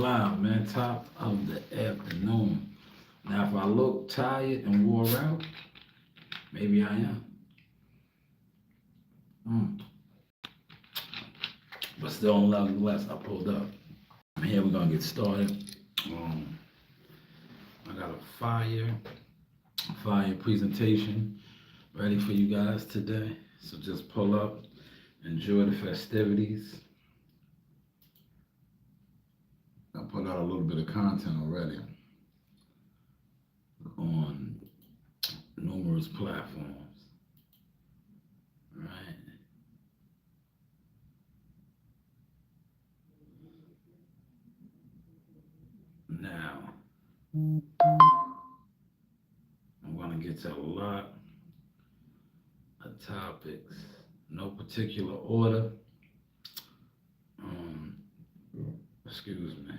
live, man. Top of the afternoon. Now, if I look tired and wore out, maybe I am. Mm. But still, nonetheless, I pulled up. Here we're gonna get started. I got a fire presentation ready for you guys today. So just pull up, enjoy the festivities. I put out a little bit of content already on numerous platforms, right? Now, I'm gonna get to a lot of topics, no particular order. Um, excuse me,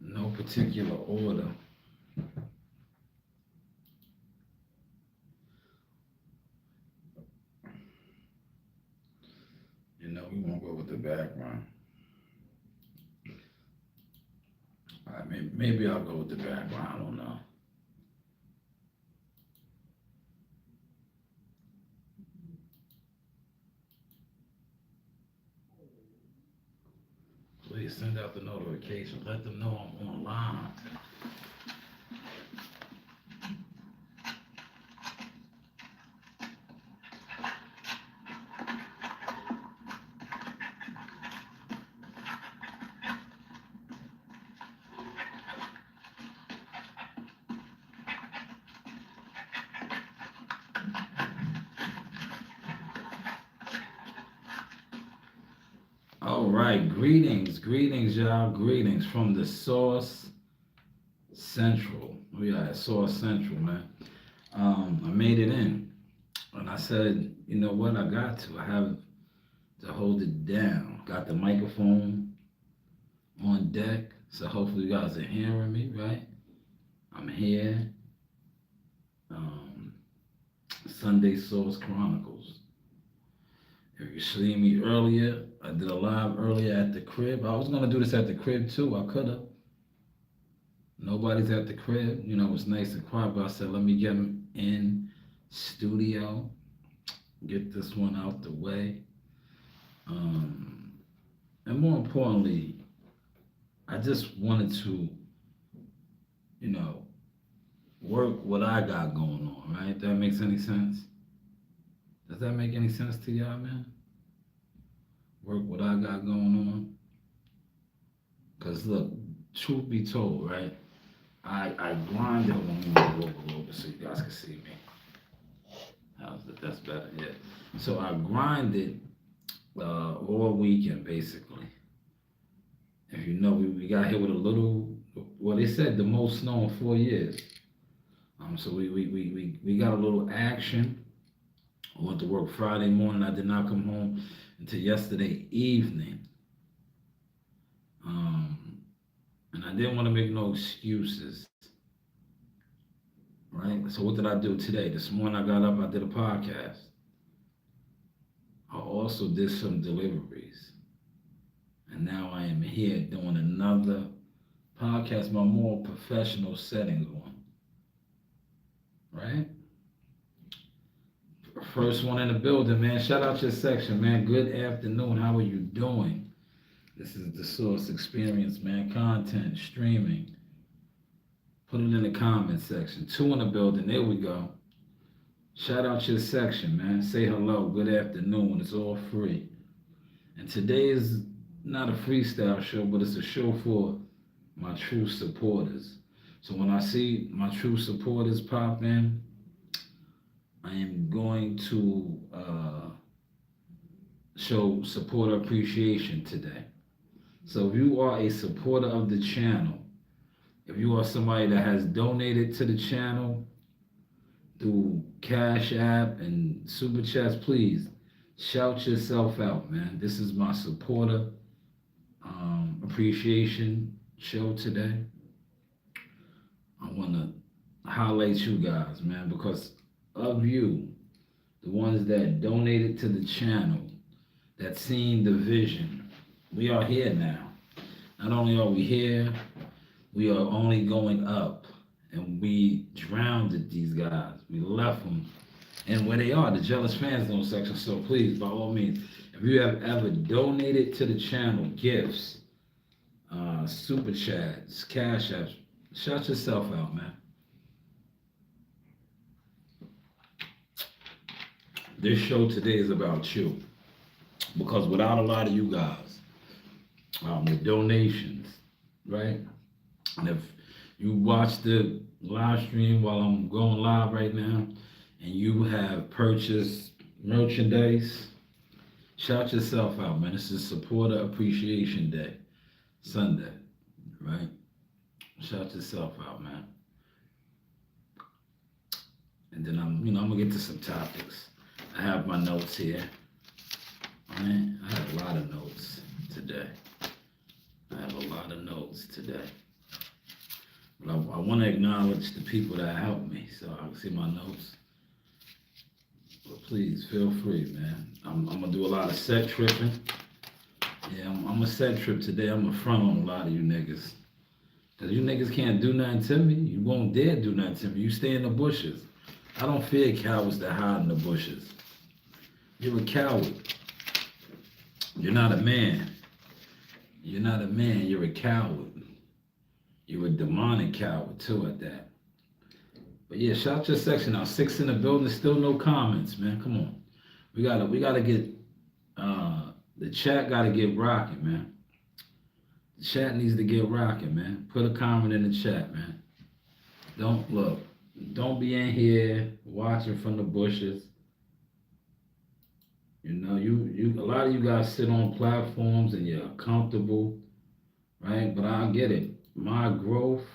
no particular order. We won't go with the background. All right, maybe I'll go with the background. I don't know. Please send out the notification. Let them know I'm online. All right, greetings, y'all. Greetings from the Source Central. We are at Source Central, man. I made it in, and I said, you know what? I have to hold it down. Got the microphone on deck, so hopefully you guys are hearing me, right? I'm here. Sunday Source Chronicles. If you see me earlier, I did a live earlier at the crib. I was gonna do this at the crib too. I could have. Nobody's at the crib. It's nice and quiet, but I said, let me get them in studio, get this one out the way. And more importantly, I just wanted to, work what I got going on, right? If that makes any sense? Does that make any sense to y'all, man? Work what I got going on. Because look, truth be told, right? I grinded. Hold on, let me move over a little bit so you guys can see me. How's that? That's better, yeah. So I grinded all weekend, basically. If you know, we got hit with a little, well, they said the most snow in 4 years. So we got a little action. I went to work Friday morning. I did not come home until yesterday evening. And I didn't want to make no excuses. Right? So what did I do today? This morning I got up, I did a podcast. I also did some deliveries. And now I am here doing another podcast, my more professional settings one. Right? First one in the building, man. Shout out your section, man. Good afternoon. How are you doing? This is the Source Experience, man. Content, streaming. Put it in the comment section. 2 in the building. There we go. Shout out your section, man. Say hello. Good afternoon. It's all free. And today is not a freestyle show, but it's a show for my true supporters. So when I see my true supporters pop in, I am going to show supporter appreciation today. So if you are a supporter of the channel, if you are somebody that has donated to the channel through Cash App and Super Chats, please shout yourself out, man. This is my supporter appreciation show today. I want to highlight you guys, man, because of you, the ones that donated to the channel, that seen the vision. We are here now. Not only are we here, we are only going up. And we drowned these guys. We left them. And where they are, the Jealous Fans Zone section. So please, by all means, if you have ever donated to the channel, gifts, super chats, cash apps, shut yourself out, man. This show today is about you. Because without a lot of you guys, the donations, right? And if you watch the live stream while I'm going live right now, and you have purchased merchandise, shout yourself out, man. This is Supporter Appreciation Day, Sunday, right? Shout yourself out, man. And then I'm gonna get to some topics. I have my notes here. All right? I have a lot of notes today. But I want to acknowledge the people that helped me, so I can see my notes. But please feel free, man. I'm gonna do a lot of set tripping. Yeah, I'm a set trip today. I'm a front on a lot of you niggas. Cause you niggas can't do nothing to me. You won't dare do nothing to me. You stay in the bushes. I don't fear cowards that hide in the bushes. You're a coward. You're not a man. You're not a man. You're a coward. You're a demonic coward too at that. But yeah, shout your section out. 6 in the building. Still no comments, man. Come on. We gotta get the chat gotta get rocking, man. The chat needs to get rocking, man. Put a comment in the chat, man. Don't be in here watching from the bushes. You know, a lot of you guys sit on platforms and you're comfortable, right? But I get it. My growth,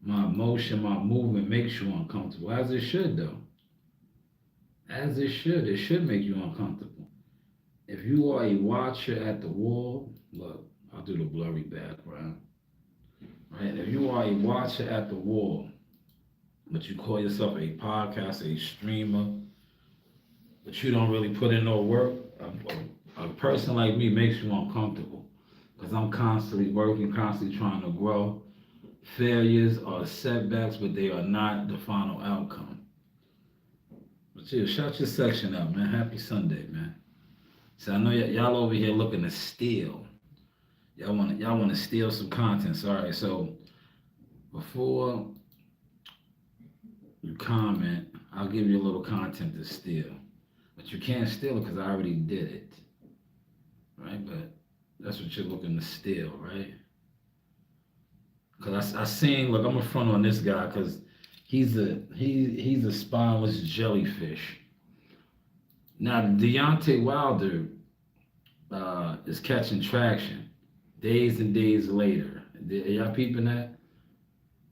my emotion, my movement makes you uncomfortable, as it should, though. As it should. It should make you uncomfortable. If you are a watcher at the wall, look, I'll do the blurry background. Right? If you are a watcher at the wall, but you call yourself a podcaster, a streamer, but you don't really put in no work, a person like me makes you uncomfortable. Because I'm constantly working, constantly trying to grow. Failures are setbacks, but they are not the final outcome. But yeah, shout your section out, man. Happy Sunday, man. So I know y'all over here looking to steal. Y'all want to steal some content. Sorry. So before you comment, I'll give you a little content to steal. But you can't steal it because I already did it. Right? But that's what you're looking to steal, right? Because I seen, look, I'm a front on this guy because he's a spineless jellyfish. Now, Deontay Wilder is catching traction days and days later. Are y'all peeping that?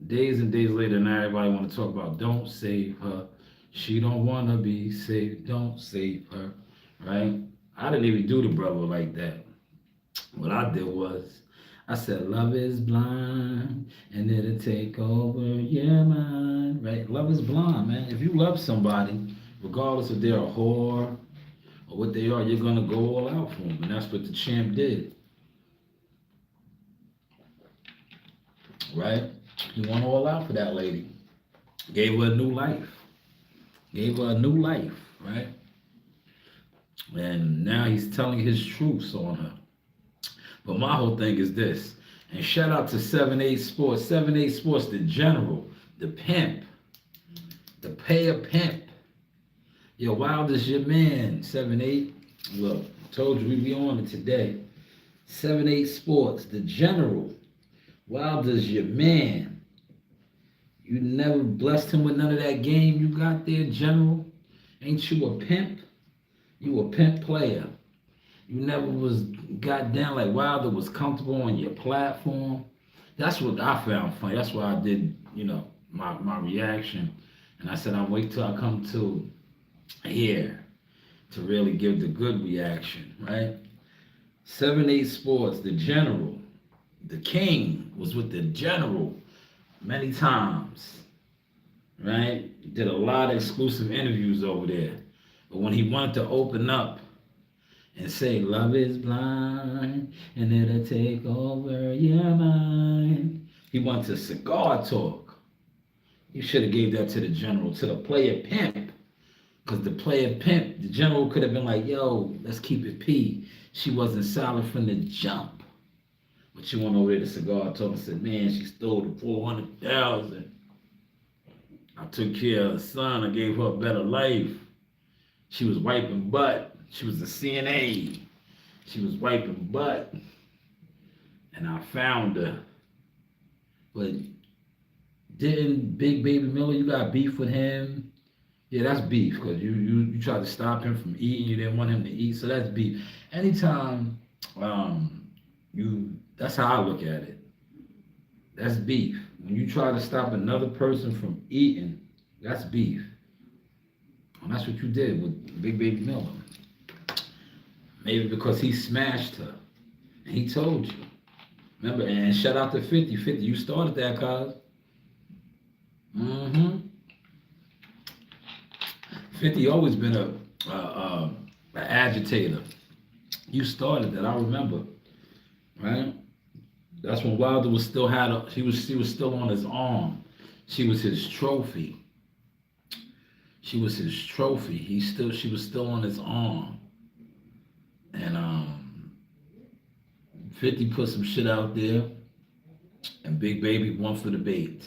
Days and days later, now everybody want to talk about don't save her. She don't want to be saved. Don't save her, right? I didn't even do the brother like that. What I did was, I said, love is blind, and it'll take over your mind, right? Love is blind, man. If you love somebody, regardless if they're a whore or what they are, you're going to go all out for them. And that's what the champ did, right? He went all out for that lady. Gave her a new life. Right? And now he's telling his truths on her. But my whole thing is this. And shout out to 7-8 Sports. 7-8 Sports, the general, the pimp, the payer pimp. Yo, Wilder's your man, 7-8. Look, told you we'd be on it today. 7-8 Sports, the general. Wilder's your man. You never blessed him with none of that game you got there, general. Ain't you a pimp? You a pimp player. You never was got down like Wilder was comfortable on your platform. That's what I found funny. That's why I did, my reaction. And I said, I'll wait till I come to here to really give the good reaction, right? 7-8 Sports, the general, the king was with the general many times, right? Did a lot of exclusive interviews over there. But when he wanted to open up and say, love is blind, and it'll take over your mind. He wants a cigar talk. You should have gave that to the general, to the player pimp. Because the player pimp, the general could have been like, yo, let's keep it P. She wasn't solid from the jump. But you went over there to cigar talk and said, man, she stole the 400,000. I took care of her son. I gave her a better life. She was wiping butt. She was a CNA. She was wiping butt. And I found her. But didn't Big Baby Miller, you got beef with him? Yeah, that's beef, because you tried to stop him from eating. You didn't want him to eat, so that's beef. Anytime that's how I look at it. That's beef. When you try to stop another person from eating, that's beef. And that's what you did with Big Baby Miller. Maybe because he smashed her. And he told you. Remember, and shout out to 50. 50, you started that, cuz. 50 always been a agitator. You started that, I remember. Right? That's when Wilder was still she was still on his arm. She was his trophy. She was his trophy. She was still on his arm. And 50 put some shit out there, and Big Baby went for the bait.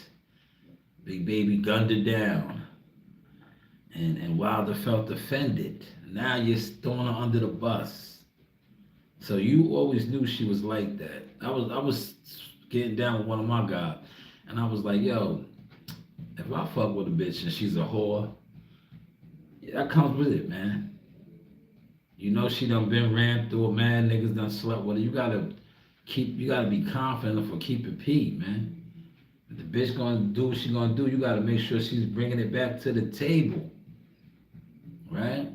Big Baby gunned it down. And Wilder felt offended. Now you're throwing her under the bus. So you always knew she was like that. I was getting down with one of my guys, and I was like, yo, if I fuck with a bitch and she's a whore, yeah, that comes with it, man. You know she done been ran through, man, niggas done slept with her. You gotta be confident for keeping Pete, man. If the bitch gonna do what she gonna do, you gotta make sure she's bringing it back to the table, right?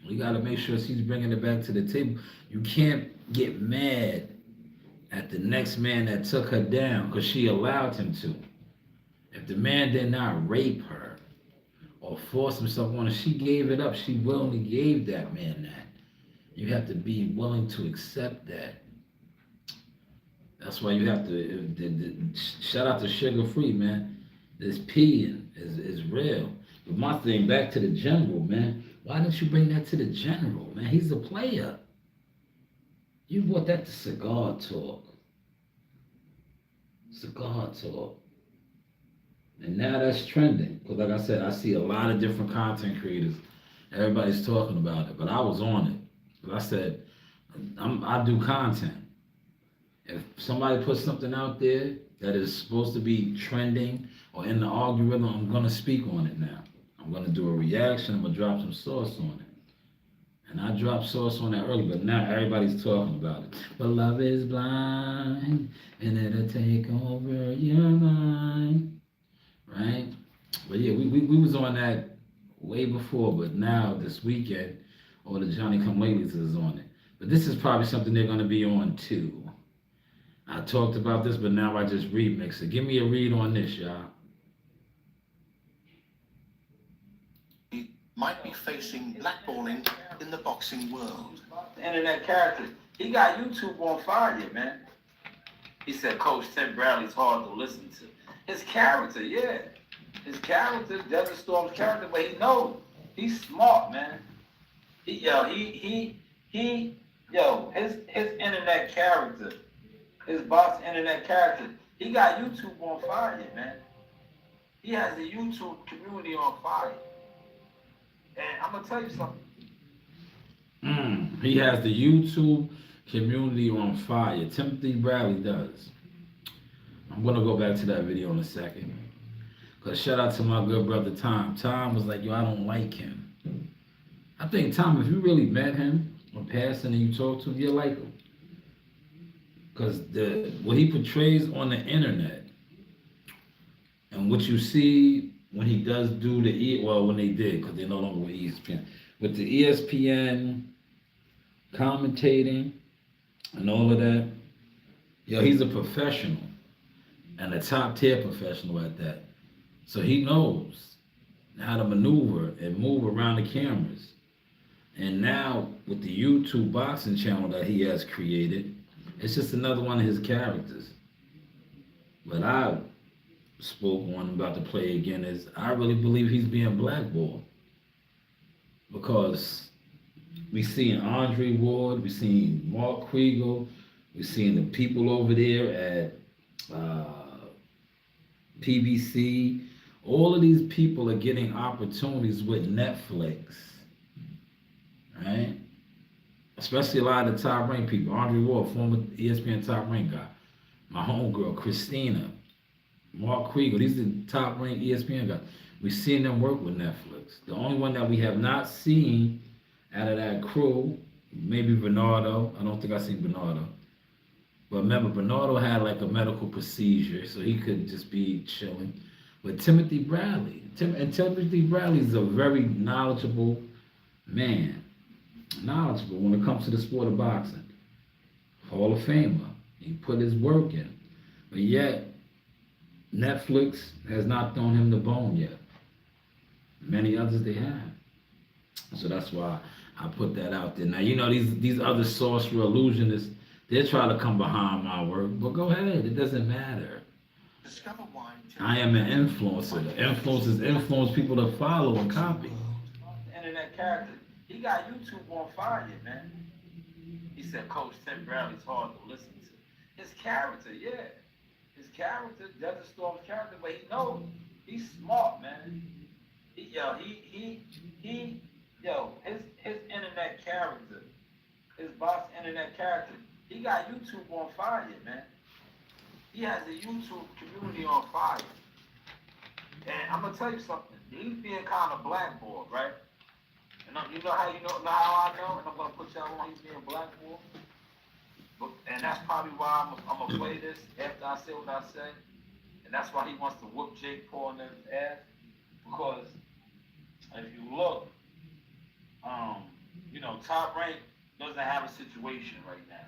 You gotta make sure she's bringing it back to the table. You can't get mad at the next man that took her down because she allowed him to. If the man did not rape her or force himself on her, she gave it up. She willingly gave that man that. You have to be willing to accept that. That's why you have to, shout out to Sugar Free, man. This peeing is real. But my thing, back to the general, man. Why didn't you bring that to the general, man? He's a player. You brought that to cigar talk. Cigar talk. And now that's trending. Because like I said, I see a lot of different content creators. Everybody's talking about it. But I was on it. Because I said, I do content. If somebody puts something out there that is supposed to be trending or in the algorithm, I'm going to speak on it now. I'm going to do a reaction. I'm going to drop some sauce on it. And I dropped sauce on that early, but now everybody's talking about it. But love is blind, and it'll take over your mind. Right? But yeah, we was on that way before, but now this weekend, all the Johnny Come Latelys is on it. But this is probably something they're going to be on too. I talked about this, but now I just remix it. Give me a read on this, y'all. Might be facing blackballing in the boxing world. The internet character. He got YouTube on fire, man. He said Coach Tim Bradley's hard to listen to. His character, yeah. His character, Desert Storm's character, but he knows. He's smart, man. His internet character, his box internet character, he got YouTube on fire, man. He has the YouTube community on fire. And I'm gonna tell you something. He has the YouTube community on fire. Timothy Bradley does. I'm gonna go back to that video in a second. Cause shout out to my good brother Tom. Tom was like, yo, I don't like him. I think Tom, if you really met him or passing and you talk to him, you'll like him. Cause what he portrays on the internet and what you see when he does do when they did, because they're no longer with ESPN. With the ESPN commentating and all of that, he's a professional and a top tier professional at that. So he knows how to maneuver and move around the cameras. And now with the YouTube boxing channel that he has created, it's just another one of his characters. But I spoke on about to play again is I really believe he's being blackballed because we seen Andre Ward, we seen Mark Kriegel, we seen the people over there at PBC. All of these people are getting opportunities with Netflix, right? Especially a lot of the top ranked people. Andre Ward, former ESPN top ranked guy. My homegirl, Christina, Mark Kriegel, these are the top ranked ESPN guys. We've seen them work with Netflix. The only one that we have not seen out of that crew, maybe Bernardo. I don't think I've seen Bernardo. But remember, Bernardo had like a medical procedure, so he could just be chilling. But Timothy Bradley, Timothy Bradley is a very knowledgeable man. Knowledgeable when it comes to the sport of boxing. Hall of Famer. He put his work in. But yet, Netflix has not thrown him the bone yet. Many others they have. So that's why I put that out there. Now, you know, these other sorcerer illusionists, they're trying to come behind my work, but go ahead, it doesn't matter. Discover why I am an influencer. The influencers influence people to follow and copy. Internet character. He got YouTube on fire, man. He said Coach Tim Bradley's hard to listen to. His character, yeah. His character, Desert Storm's character, but he knows he's smart, man. His internet character, his boss internet character, he got YouTube on fire, man. He has a YouTube community on fire. And I'm gonna tell you something. He's being kind of blackballed, right? And you know how I know, and I'm gonna put y'all on. He's being blackballed. And that's probably why I'm gonna play this after I say what I say. And that's why he wants to whoop Jake Paul in his ass. Because if you look, Top Rank doesn't have a situation right now.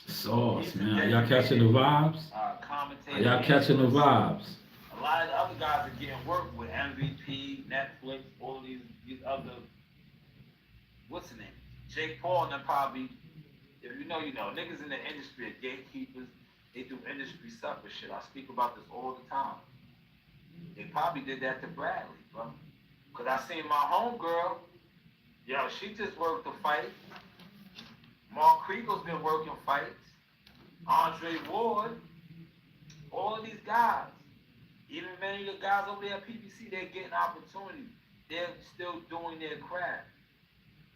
Sauce, man. Are y'all catching the vibes? Are y'all catching the vibes? A lot of the other guys are getting work with MVP, Netflix, all of these other, what's the name? Jake Paul and them probably, if you know, you know. Niggas in the industry are gatekeepers. They do industry sucker shit. I speak about this all the time. They probably did that to Bradley, bro. Cause I seen my homegirl, she just worked a fight. Mark Kriegel's been working fights. Andre Ward, all of these guys, even many of the guys over there at PBC, they're getting opportunities. They're still doing their craft.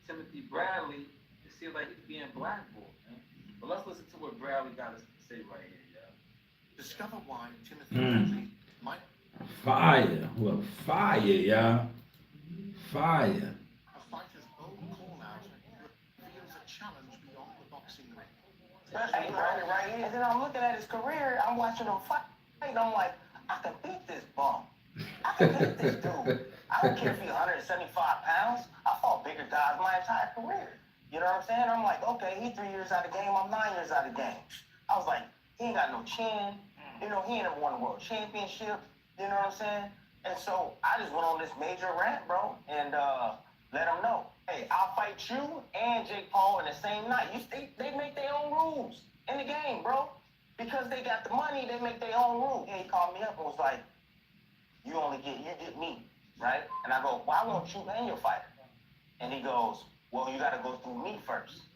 Timothy Bradley, it seems like he's being blackballed, man. But let's listen to what Bradley got to say right here, y'all. Discover why Timothy Bradley might. Fire. Well, fire, y'all. Fire. A fighter's bold call-out reveals a challenge beyond the boxing ring. Especially right here. And then I'm looking at his career, I'm watching him fight, and I'm like, I can beat this bum. I can beat this dude. I don't care if he's 175 pounds. I fought bigger guys my entire career. You know what I'm saying? I'm like, okay, he's 3 years out of the game, I'm 9 years out of the game. I was like, he ain't got no chin. You know, he ain't never won a world championship. You know what I'm saying? And so I just went on this major rant, bro, and let him know, hey, I'll fight you and Jake Paul in the same night. They make their own rules in the game, bro. Because they got the money, they make their own rules. And he called me up and was like, you get me, right? And I go, why won't you and your fighter? And he goes, well, you got to go through me first.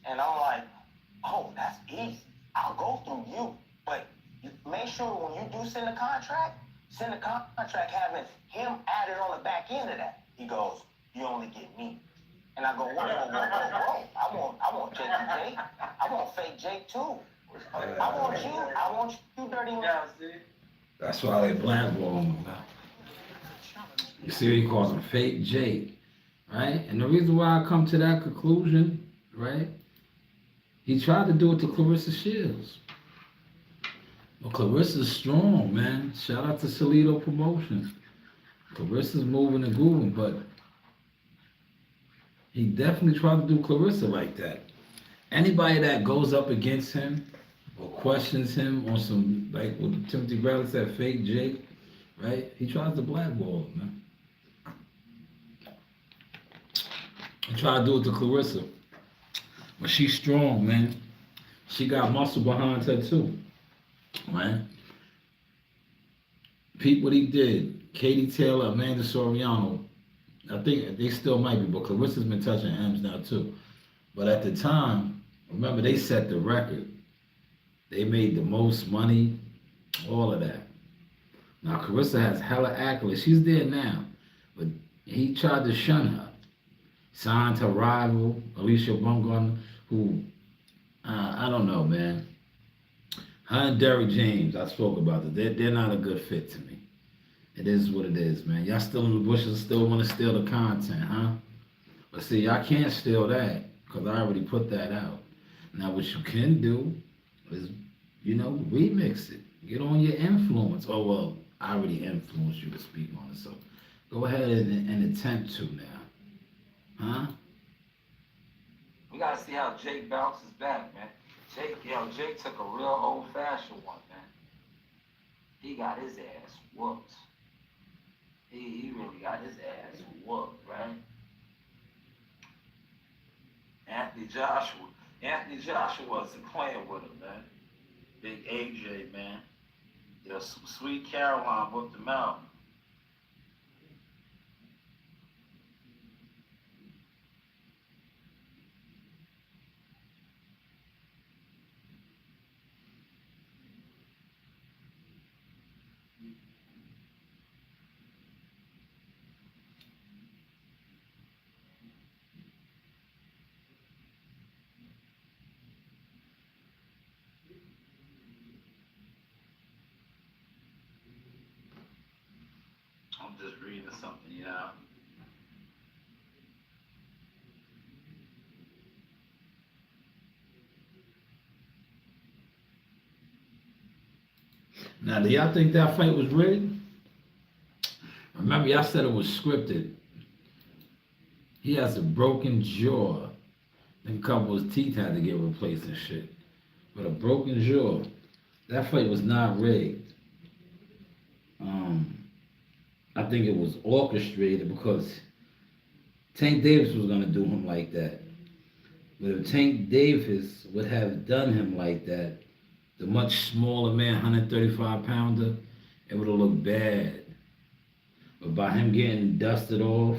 And I'm like, oh, that's easy. I'll go through you. But make sure when you do send a contract having him added on the back end of that. He goes, you only get me. And I go, whoa. I want Jake and Jake. I want fake Jake too. I want you dirty now. That's why they blackball him. You see what he calls him, fake Jake, right? And the reason why I come to that conclusion, right? He tried to do it to Clarissa Shields. Well, Clarissa's strong, man. Shout out to Salido Promotions. Clarissa's moving and grooving, but he definitely tried to do Clarissa like that. Anybody that goes up against him or questions him on some, like what Timothy Bradley said, fake Jake, right? He tries to blackball him, man. I tried to do it to Clarissa. But she's strong, man. She got muscle behind her too, man. Peep what he did. Katie Taylor, Amanda Soriano. I think they still might be, but Clarissa's been touching M's now too. But at the time, remember they set the record. They made the most money, all of that. Now Clarissa has hella accolades. She's there now, but he tried to shun her. Signed her rival, Alicia Bumgarner, who I don't know, man. Her and Derrick James, I spoke about it. They're not a good fit to me. It is what it is, man. Y'all still in the bushes, still want to steal the content, huh? But see, y'all can't steal that because I already put that out. Now, what you can do is, remix it. Get on your influence. Oh, well, I already influenced you to speak on it, so go ahead and attempt to now. Huh? We gotta see how Jake bounces back, man. Jake took a real old-fashioned one, man. He got his ass whooped. He really got his ass whooped, right? Anthony Joshua wasn't playing with him, man. Big AJ, man. Sweet Caroline whooped him out. I'm just reading something, Now, do y'all think that fight was rigged? Remember, y'all said it was scripted. He has a broken jaw. I think a couple of his teeth had to get replaced and shit. But a broken jaw. That fight was not rigged. I think it was orchestrated because Tank Davis was going to do him like that. But if Tank Davis would have done him like that, the much smaller man, 135 pounder, it would have looked bad. But by him getting dusted off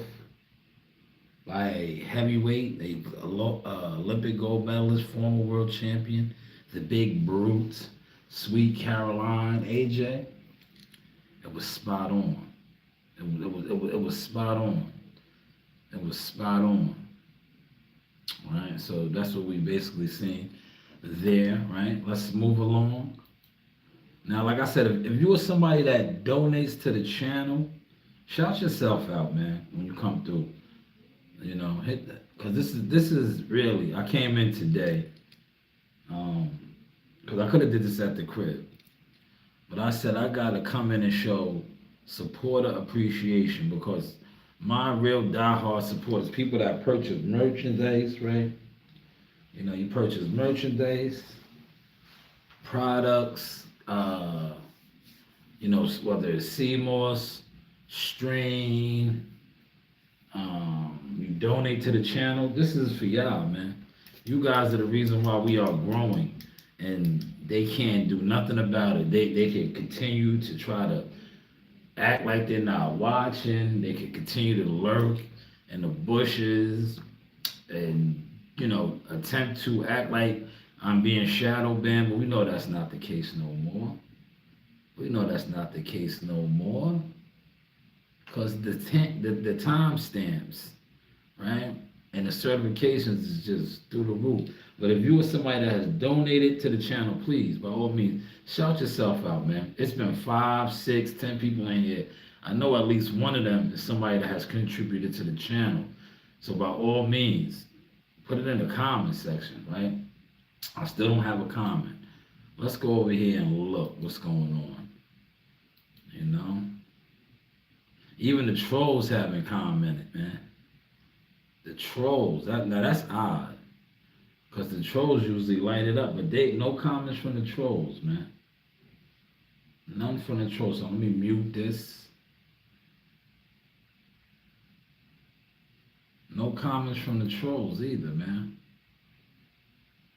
by a heavyweight, a Olympic gold medalist, former world champion, the big brute, Sweet Caroline, AJ, it was spot on. It was spot on. It was spot on. Right, so that's what we basically seen there, right? Let's move along. Now, like I said, if you are somebody that donates to the channel, shout yourself out, man, when you come through. Hit that. Because this is really, I came in today, because I could have did this at the crib. But I said I got to come in and show supporter appreciation because my real diehard supporters, people that purchase merchandise, right? You purchase merchandise, products, whether it's CMOS, Stream, you donate to the channel. This is for y'all, man. You guys are the reason why we are growing, and they can't do nothing about it. They can continue to try to act like they're not watching. They can continue to lurk in the bushes and, attempt to act like I'm being shadow banned, but we know that's not the case no more. We know that's not the case no more. Because the time stamps, right? And the certifications is just through the roof. But if you are somebody that has donated to the channel, please, by all means, shout yourself out, man. It's been 5, 6, 10 people in here. I know at least one of them is somebody that has contributed to the channel. So by all means, put it in the comment section, right? I still don't have a comment. Let's go over here and look what's going on. Even the trolls haven't commented, man. The trolls, that's odd. Because the trolls usually light it up, but no comments from the trolls, man. None from the trolls. So let me mute this. No comments from the trolls either, man.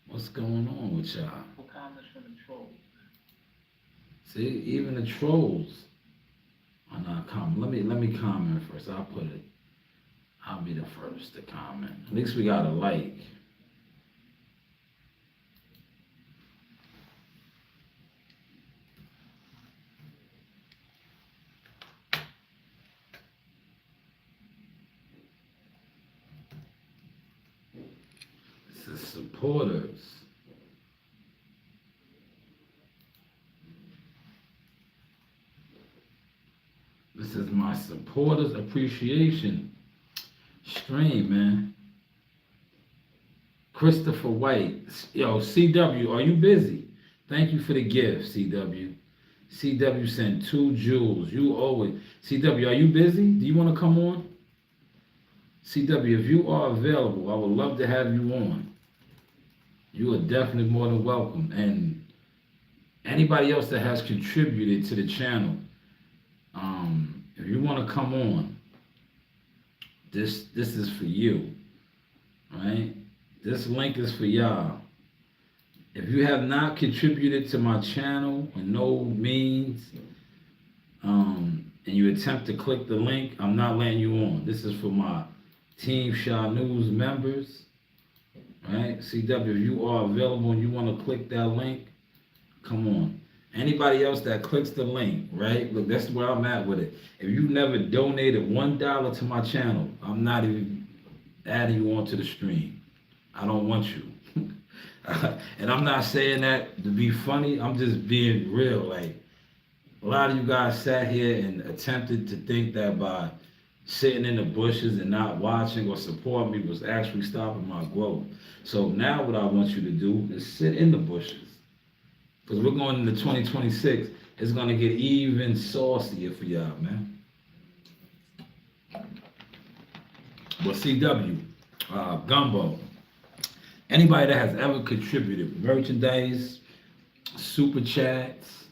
What's going on with y'all? No comments from the trolls. See, even the trolls are not commenting. Let me comment first. I'll put it. I'll be the first to comment. At least we got a like. This is supporters. This is my supporters appreciation stream, man. Christopher White. Yo, CW, are you busy? Thank you for the gift, CW. CW sent 2 jewels. You always. CW, are you busy? Do you want to come on? CW, if you are available, I would love to have you on. You are definitely more than welcome. And anybody else that has contributed to the channel, if you want to come on, this is for you, right? This link is for y'all. If you have not contributed to my channel in no means, and you attempt to click the link, I'm not letting you on. This is for my Team Shanewz members, right? CW, if you are available and you want to click that link, come on. Anybody else that clicks the link, right? Look, that's where I'm at with it. If you never donated $1 to my channel, I'm not even adding you onto the stream. I don't want you. And I'm not saying that to be funny. I'm just being real. Like, a lot of you guys sat here and attempted to think that by sitting in the bushes and not watching or supporting me was actually stopping my growth. So now what I want you to do is sit in the bushes. Because we're going into 2026. It's going to get even saucier for y'all, man. But CW, Gumbo, anybody that has ever contributed merchandise, super chats,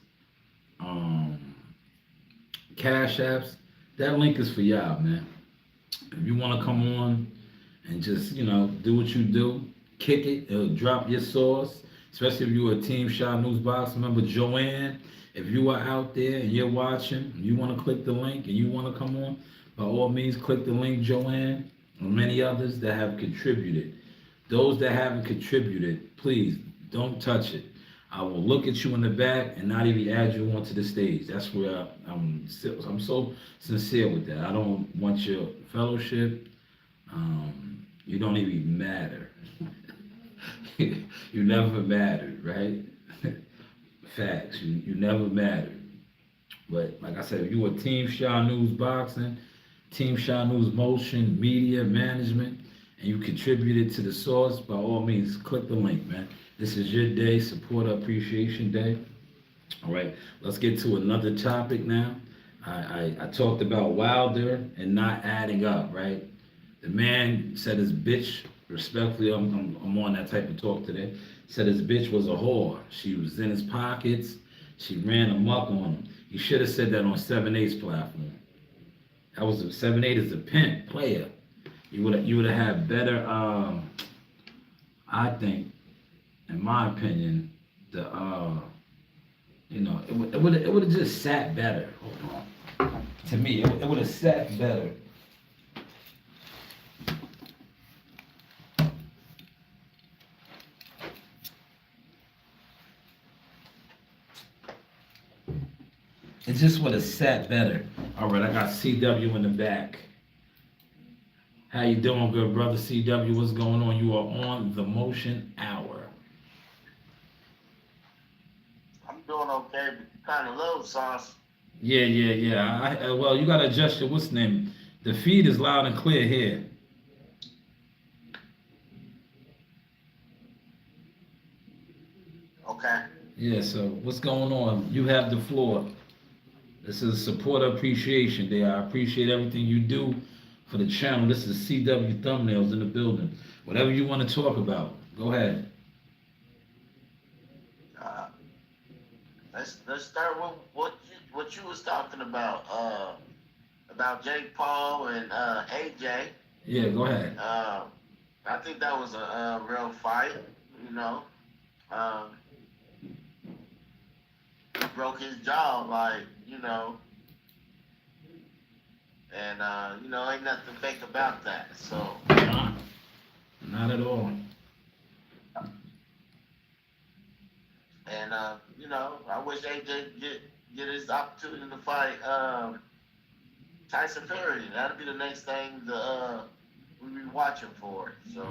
cash apps, that link is for y'all, man. If you want to come on and just, do what you do, kick it, it'll drop your sauce. Especially if you're a Team Shanewz box member, Joanne, if you are out there and you're watching, and you want to click the link and you want to come on, by all means, click the link, Joanne, and many others that have contributed. Those that haven't contributed, please don't touch it. I will look at you in the back and not even add you onto the stage. That's where I'm so sincere with that. I don't want your fellowship. You don't even matter. You never mattered, right? Facts. You never mattered. But like I said, if you were Team Shanewz Boxing, Team Shanewz Motion, Media, Management, and you contributed to the source, by all means, click the link, man. This is your day, Supporter Appreciation Day. All right, let's get to another topic now. I talked about Wilder and not adding up, right? The man said his bitch, respectfully, I'm on that type of talk today, said his bitch was a whore. She was in his pockets. She ran amok on him. He should have said that on 7/8's platform. That was 7/8 is a pimp player. You would have had better. I think, in my opinion, it would have just sat better. Hold on. To me, it would have sat better. It just would have sat better. All right, I got CW in the back. How you doing, good brother? CW, what's going on? You are on the Motion Hour. I'm doing okay, but kind of low, sauce. Yeah. Well, you gotta adjust your what's name. The feed is loud and clear here. Okay. Yeah. So what's going on? You have the floor. This is Supporter Appreciation Day. I appreciate everything you do for the channel. This is CW Thumbnails in the building. Whatever you want to talk about, go ahead. Let's start with what you was talking about Jake Paul and AJ. Yeah, go ahead. I think that was a real fight. You know, um, he broke his jaw, like and ain't nothing fake about that. So, Nah, not at all. and I wish AJ get his opportunity to fight Tyson Fury. That'll be the next thing we be watching for. So,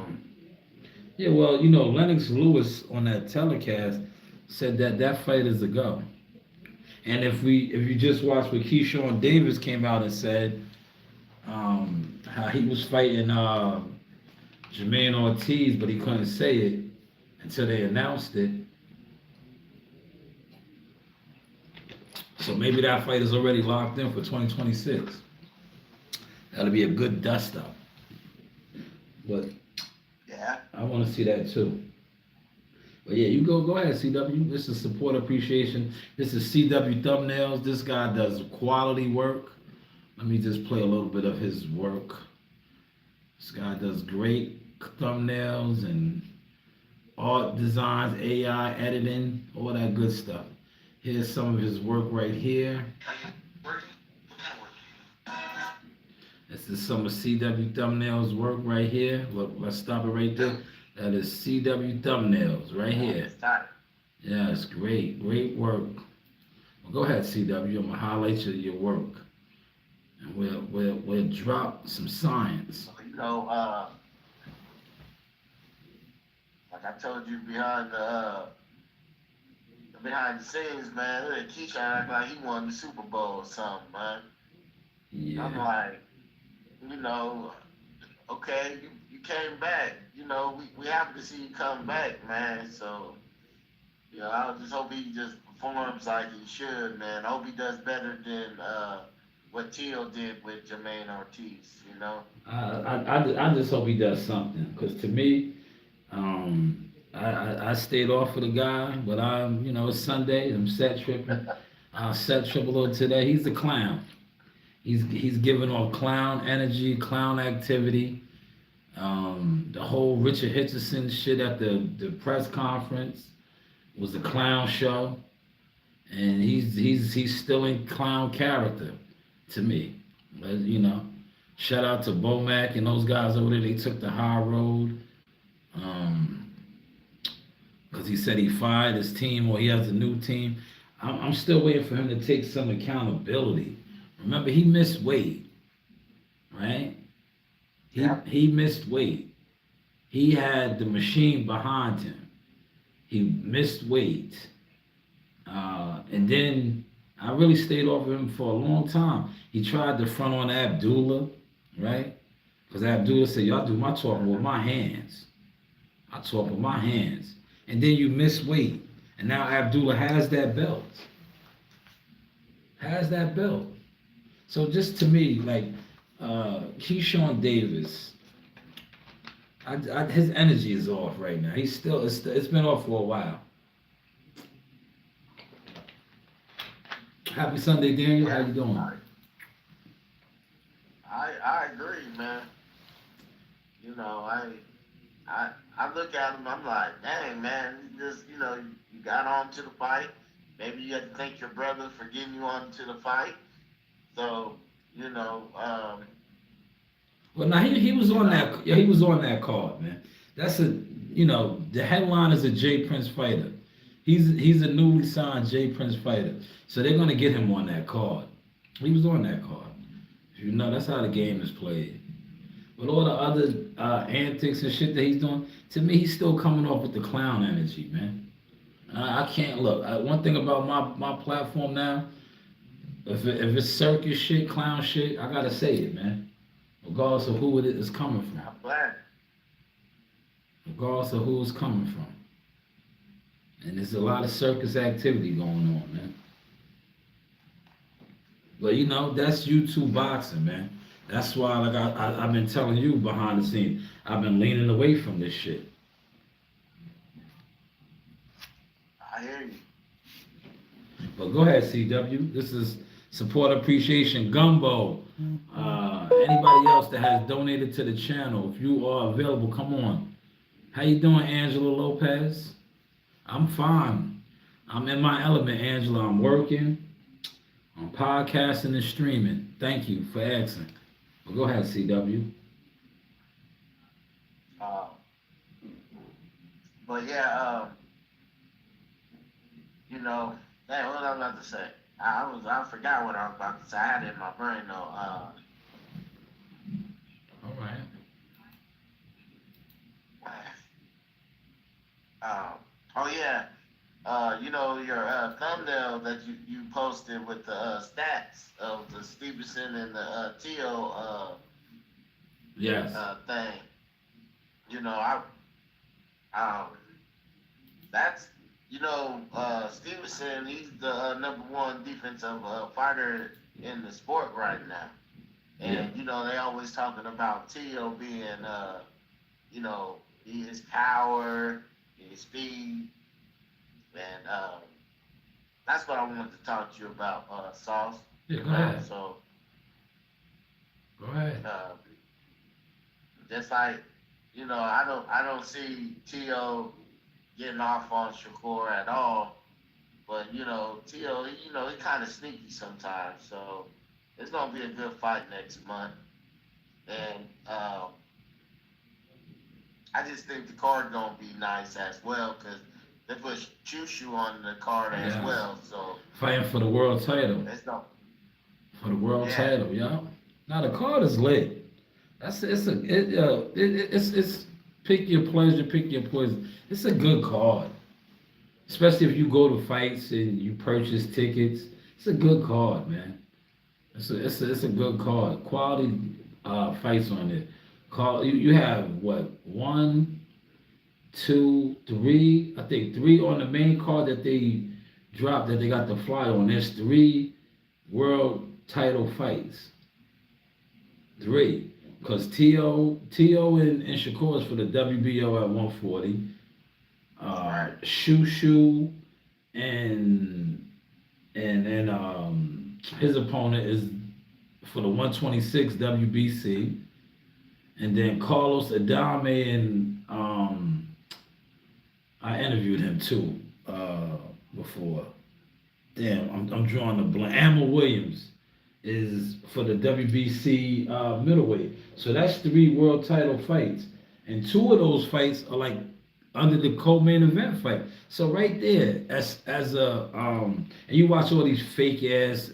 Yeah, well, Lennox Lewis on that telecast said that that fight is a go. And if you just watch what Keyshawn Davis came out and said, how he was fighting Jermaine Ortiz, but he couldn't say it until they announced it. So maybe that fight is already locked in for 2026. That'll be a good dust up. But yeah. I want to see that too. But yeah, you go ahead, CW. This is support appreciation. This is CW Thumbnails. This guy does quality work. Let me just play a little bit of his work. This guy does great thumbnails and art designs, AI editing, all that good stuff. Here's some of his work right here. This is some of CW Thumbnails work right here. Look, let's stop it right there. That is CW Thumbnails right here. Yeah, it's great. Great work. Well, go ahead, CW. I'm going to highlight your work. And we'll drop some science. Like I told you behind the scenes, man, look at Keisha act like he won the Super Bowl or something, man. Yeah. I'm like, okay, you came back. We happy to see you come back, man. So, I just hope he just performs like he should, man. I hope he does better than what Teal did with Jermaine Ortiz, I just hope he does something, because to me, I stayed off of the guy, but it's Sunday. I'm set tripping. I'll set trip a little today. He's a clown. He's giving off clown energy, clown activity. The whole Richard Hitchison shit at the press conference was a clown show, and he's still in clown character to me. But, shout out to Bomac and those guys over there. They took the high road. Because he said he fired his team or he has a new team. I'm still waiting for him to take some accountability. Remember, he missed weight, right? He missed weight. He had the machine behind him. He missed weight. And then I really stayed off of him for a long time. He tried to front on Abdullah, right? Because Abdullah said, y'all do my talking with my hands. I talk with my hands. And then you miss weight. And now Abdullah has that belt. So just to me, like, Keyshawn Davis, his energy is off right now. It's been off for a while. Happy Sunday, Daniel. How you doing? I agree, man. I look at him, I'm like, dang, man, you got on to the fight. Maybe you had to thank your brother for getting you on to the fight. So, Well, now he was on that. Yeah, he was on that card, man. That's the headline is a J Prince fighter. He's a newly signed J Prince fighter, so they're gonna get him on that card. He was on that card. That's how the game is played. With all the other antics and shit that he's doing, to me, he's still coming off with the clown energy, man. I can't look. One thing about my platform now, if it's circus shit, clown shit, I gotta say it, man. Regardless of who it is coming from. I'm glad. Regardless of who it's coming from. And there's a lot of circus activity going on, man. But that's YouTube boxing, man. That's why, like I've been telling you behind the scenes, I've been leaning away from this shit. I hear you. But go ahead, CW. This is support appreciation gumbo. anybody else that has donated to the channel, if you are available, come on. How you doing, Angela Lopez? I'm fine. I'm in my element, Angela. I'm working. I'm podcasting and streaming. Thank you for asking. But go ahead, CW. Uh, but yeah, you know, hey, what I was about to say? I forgot what I was about to say. I had it in my brain though. All right. Oh yeah. You know your thumbnail that you posted with the stats of the Stevenson and the Tio Yes. thing. You know, that's Stevenson. He's the number one defensive fighter in the sport right now, and you know they always talking about Tio being his power, his speed, and that's what I wanted to talk to you about, Sauce. Yeah, go ahead. So Go ahead. just like I don't see Tio getting off on Shakur at all. But Tio, he kind of sneaky sometimes. So it's gonna be a good fight next month. And I just think the card gonna be nice as well because they put Chushu on the card as Yes. well. So Fighting for the world title. it's no. For the world Yeah. title, yeah. Now the card is lit. It's pick your pleasure, pick your poison. It's a good card, especially if you go to fights and you purchase tickets. It's a good card, man. It's a good card. Quality fights on it. You have what, 1, 2, 3? I think 3 on the main card that they dropped that they got the fly on. There's 3 world title fights. 3. Because Tio and Shakur is for the WBO at 140. Shushu and his opponent is for the 126 WBC. And then Carlos Adame and I interviewed him too before. Damn, I'm drawing a blank. Amber Williams is for the WBC middleweight. So that's 3 world title fights. And 2 of those fights are like under the co-main event fight. So right there, as a and you watch all these fake ass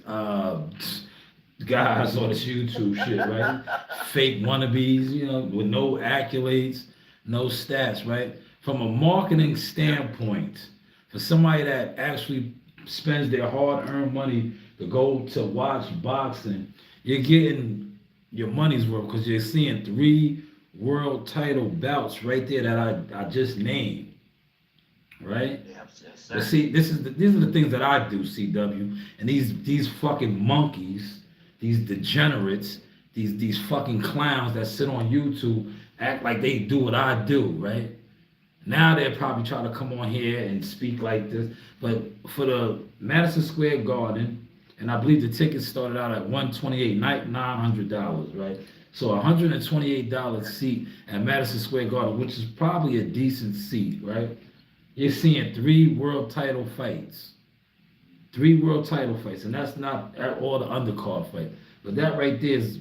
guys on this YouTube shit, right? Fake wannabes, with no accolades, no stats, right? From a marketing standpoint, for somebody that actually spends their hard-earned money to go to watch boxing, you're getting your money's worth because you're seeing 3 world title bouts right there that I just named, right? Yes, But see, these are the things that I do, CW, and these fucking monkeys, these degenerates, these fucking clowns that sit on YouTube act like they do what I do, right? Now they're probably trying to come on here and speak like this, but for the Madison Square Garden, and I believe the tickets started out at $128, $900, right? So $128 seat at Madison Square Garden, which is probably a decent seat, right? You're seeing 3 world title fights. 3 world title fights, and that's not all the undercard fight. But that right there is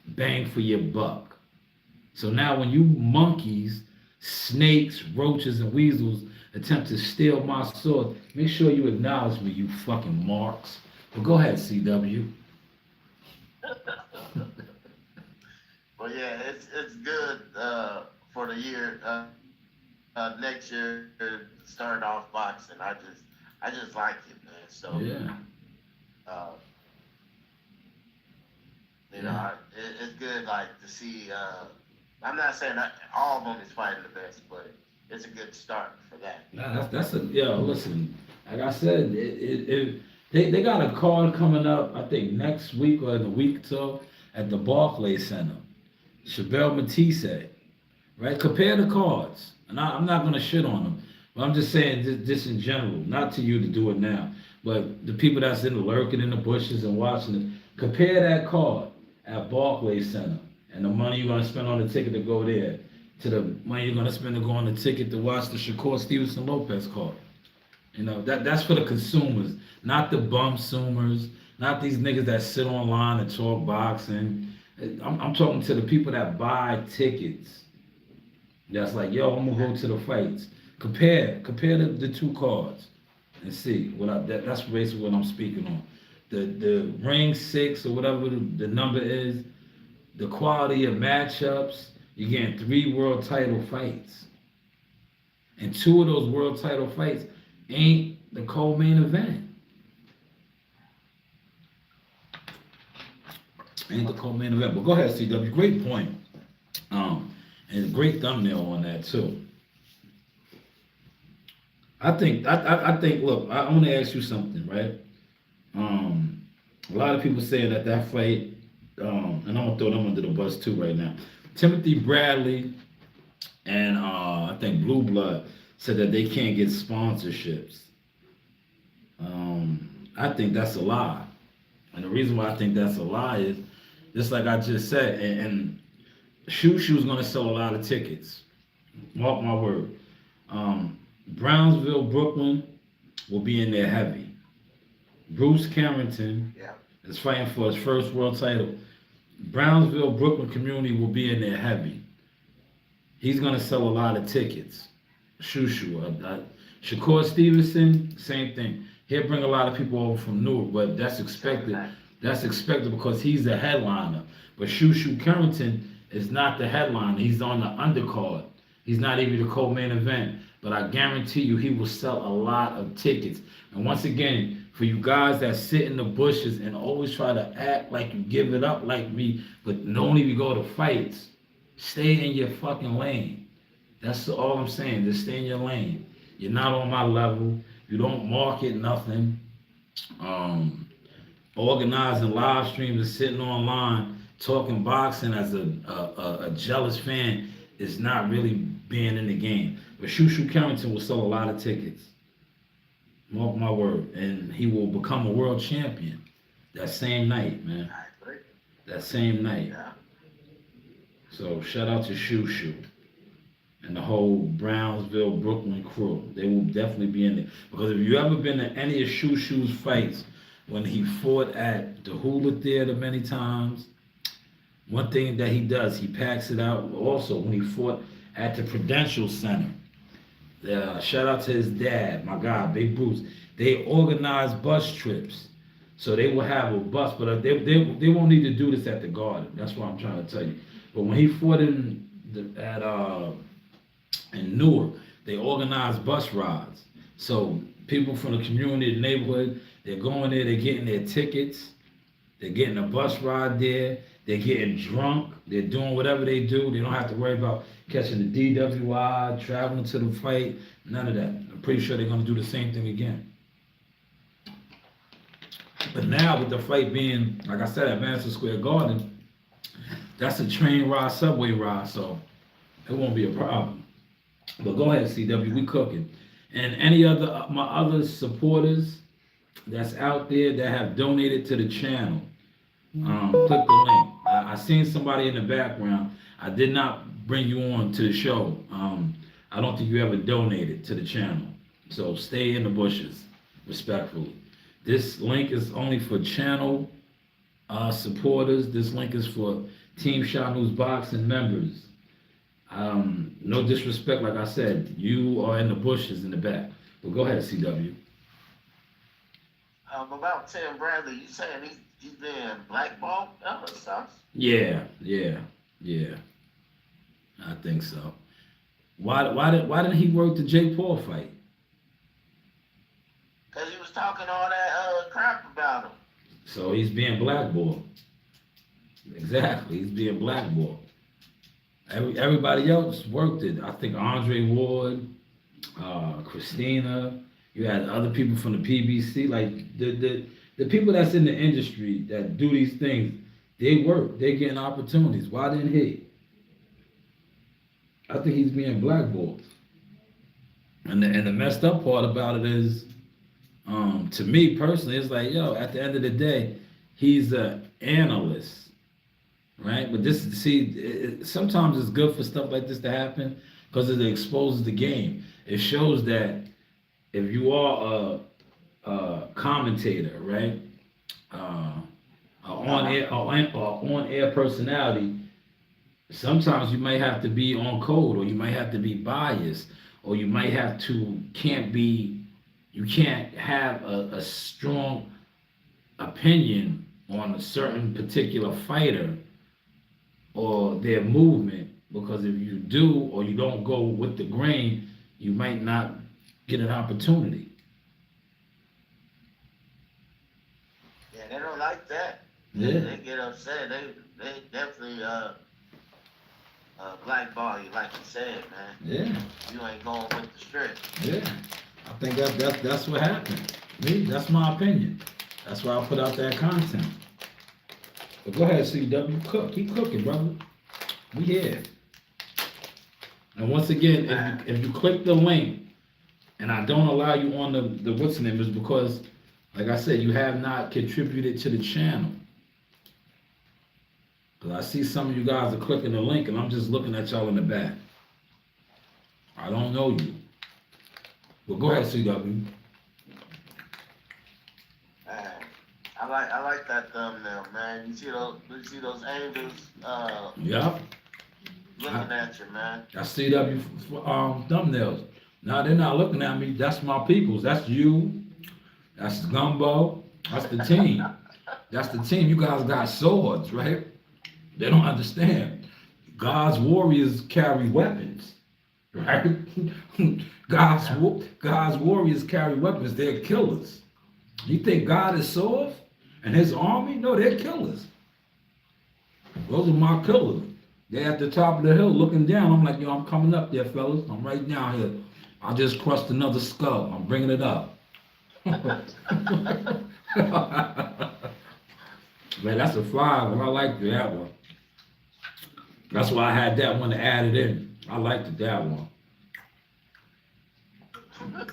bang for your buck. So now when you monkeys, snakes, roaches, and weasels attempt to steal my sword, make sure you acknowledge me, you fucking marks. But go ahead, CW. But yeah, it's good for the year. Next year, start off boxing. I just like it, man. So Yeah. It's good like to see. I'm not saying that all of them is fighting the best, but it's a good start for that. Nah, listen, like I said, they got a card coming up, I think next week or in a week or so at the Barclays Center. Chabelle Matisse, right? Compare the cards. And I'm not going to shit on them, but I'm just saying this in general, not to you to do it now, but the people that's lurking in the bushes and watching it, compare that card. at Barclays Center, and the money you're gonna spend on the ticket to go there, to the money you're gonna spend to go on the ticket to watch the Shakur Stevenson Lopez card. You know, that's for the consumers, not the bum-sumers, not these niggas that sit online and talk boxing. I'm talking to the people that buy tickets. That's like, yo, I'm gonna go to the fights. Compare the two cards and see that's basically what I'm speaking on. The ring 6 or whatever the number is, the quality of matchups. You're getting 3 world title fights, and 2 of those world title fights ain't the co-main event. Ain't the co-main event. But go ahead, CW. Great point. And a great thumbnail on that too. I think. Look, I want to ask you something, right? A lot of people saying that fight, and I'm gonna throw them under the bus too right now. Timothy Bradley and I think Blue Blood said that they can't get sponsorships. I think that's a lie, and the reason why I think that's a lie is just like I just said, and Shushu's gonna sell a lot of tickets. Mark my word. Brownsville, Brooklyn will be in there heavy. Bruce Carrington is fighting for his first world title. Brownsville, Brooklyn community will be in there heavy. He's gonna sell a lot of tickets. Shushu, Shakur Stevenson, same thing. He'll bring a lot of people over from Newark, but that's expected. That's expected because he's the headliner. But Shushu Carrington is not the headliner. He's on the undercard. He's not even the co-main event. But I guarantee you he will sell a lot of tickets. And once again, for you guys that sit in the bushes and always try to act like you give it up like me, but don't even go to fights, stay in your fucking lane. That's all I'm saying. Just stay in your lane. You're not on my level. You don't market nothing. Organizing live streams and sitting online talking boxing as a jealous fan is not really being in the game. But Shushu Carrington will sell a lot of tickets. Mark my word. And he will become a world champion that same night, man. That same night. So shout out to Shushu and the whole Brownsville, Brooklyn crew. They will definitely be in there. Because if you ever been to any of Shushu's fights, when he fought at the Hula Theater many times, one thing that he does, he packs it out. Also, when he fought at the Prudential Center, shout out to his dad, my guy, Big Bruce. They organize bus trips. So they will have a bus, but they won't need to do this at the Garden. That's what I'm trying to tell you. But when he fought in Newark, they organized bus rides. So people from the community, the neighborhood, they're going there, they're getting their tickets, they're getting a bus ride there, they're getting drunk, they're doing whatever they do. They don't have to worry about catching the DWI, traveling to the fight, none of that. I'm pretty sure they're going to do the same thing again. But now with the fight being, like I said, at Madison Square Garden, that's a train ride, subway ride, so it won't be a problem. But go ahead, CW, we cooking. And any other, my other supporters that's out there that have donated to the channel, click the link. I seen somebody in the background. I did not bring you on to the show. I don't think you ever donated to the channel. So stay in the bushes, respectfully. This link is only for channel supporters. This link is for Team Shanewz Boxing members. No disrespect, like I said, you are in the bushes in the back. But go ahead, CW. About Tim Bradley, you saying he's being blackballed or something? Yeah. I think so. Why didn't he work the Jake Paul fight? Because he was talking all that crap about him. So he's being blackballed. Exactly, he's being blackballed. Everybody else worked it. I think Andre Ward, Christina. You had other people from the PBC. Like the people that's in the industry that do these things, they work. They're getting opportunities. Why didn't he? I think he's being blackballed. And the messed up part about it is, to me personally, it's like, yo, at the end of the day, he's an analyst. right? But this, see, sometimes it's good for stuff like this to happen because it exposes the game. It shows that if you are a commentator, right, a on-air personality, sometimes you might have to be on code, or you might have to be biased, or you might have to you can't have a strong opinion on a certain particular fighter or their movement, because if you do or you don't go with the grain, you might not get an opportunity. Yeah, they don't like that. Yeah. They get upset. They definitely blackball you, like you said, man. Yeah, You ain't going with the script. yeah. I think that's what happened. Me, that's my opinion. That's why I put out that content. But go ahead, CW, cook. Keep cooking, brother. We here. And once again, if you click the link and I don't allow you on the what's the name, is because, like I said, you have not contributed to the channel. Because I see some of you guys are clicking the link and I'm just looking at y'all in the back. I don't know you. But go ahead, CW. I like that thumbnail, man. You see those angels Yep. looking at you, man. I CW thumbnails. Now they're not looking at me. That's my peoples. That's you. That's Gumbo. That's the team. That's the team. You guys got swords, right? They don't understand. God's warriors carry weapons, right? God's warriors carry weapons. They're killers. You think God is soft and his army? No, they're killers. Those are my killers. They're at the top of the hill looking down. I'm like, yo, I'm coming up there, fellas. I'm right down here. I just crushed another skull. I'm bringing it up. Man, that's a fly one. I like that one. That's why I had that one to add it in. I liked that one.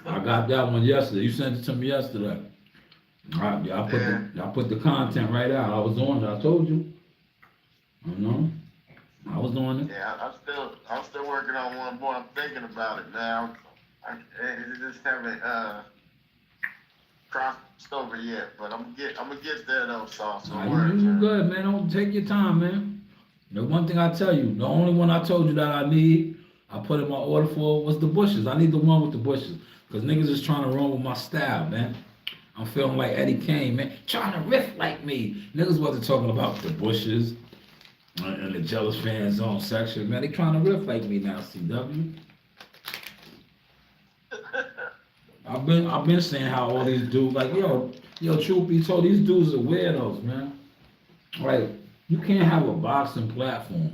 I got that one yesterday. You sent it to me yesterday. All right, I put the content right out. I was on it. I told you. I was on it. Yeah, I'm still working on one more. I'm thinking about it now. I just haven't crossed over yet, but I'm gonna get there though, Sauce. So You good, man. Don't take your time, man. The one thing I tell you, the only one I told you that I need, I put in my order for, was the bushes. I need the one with the bushes. Because niggas is trying to run with my style, man. I'm feeling like Eddie Kane, man. Trying to riff like me. Niggas wasn't talking about the bushes and the jealous fan zone section, man. They trying to riff like me now, CW. I've been saying how all these dudes, like, yo, truth be told, these dudes are weirdos, man. Like, you can't have a boxing platform,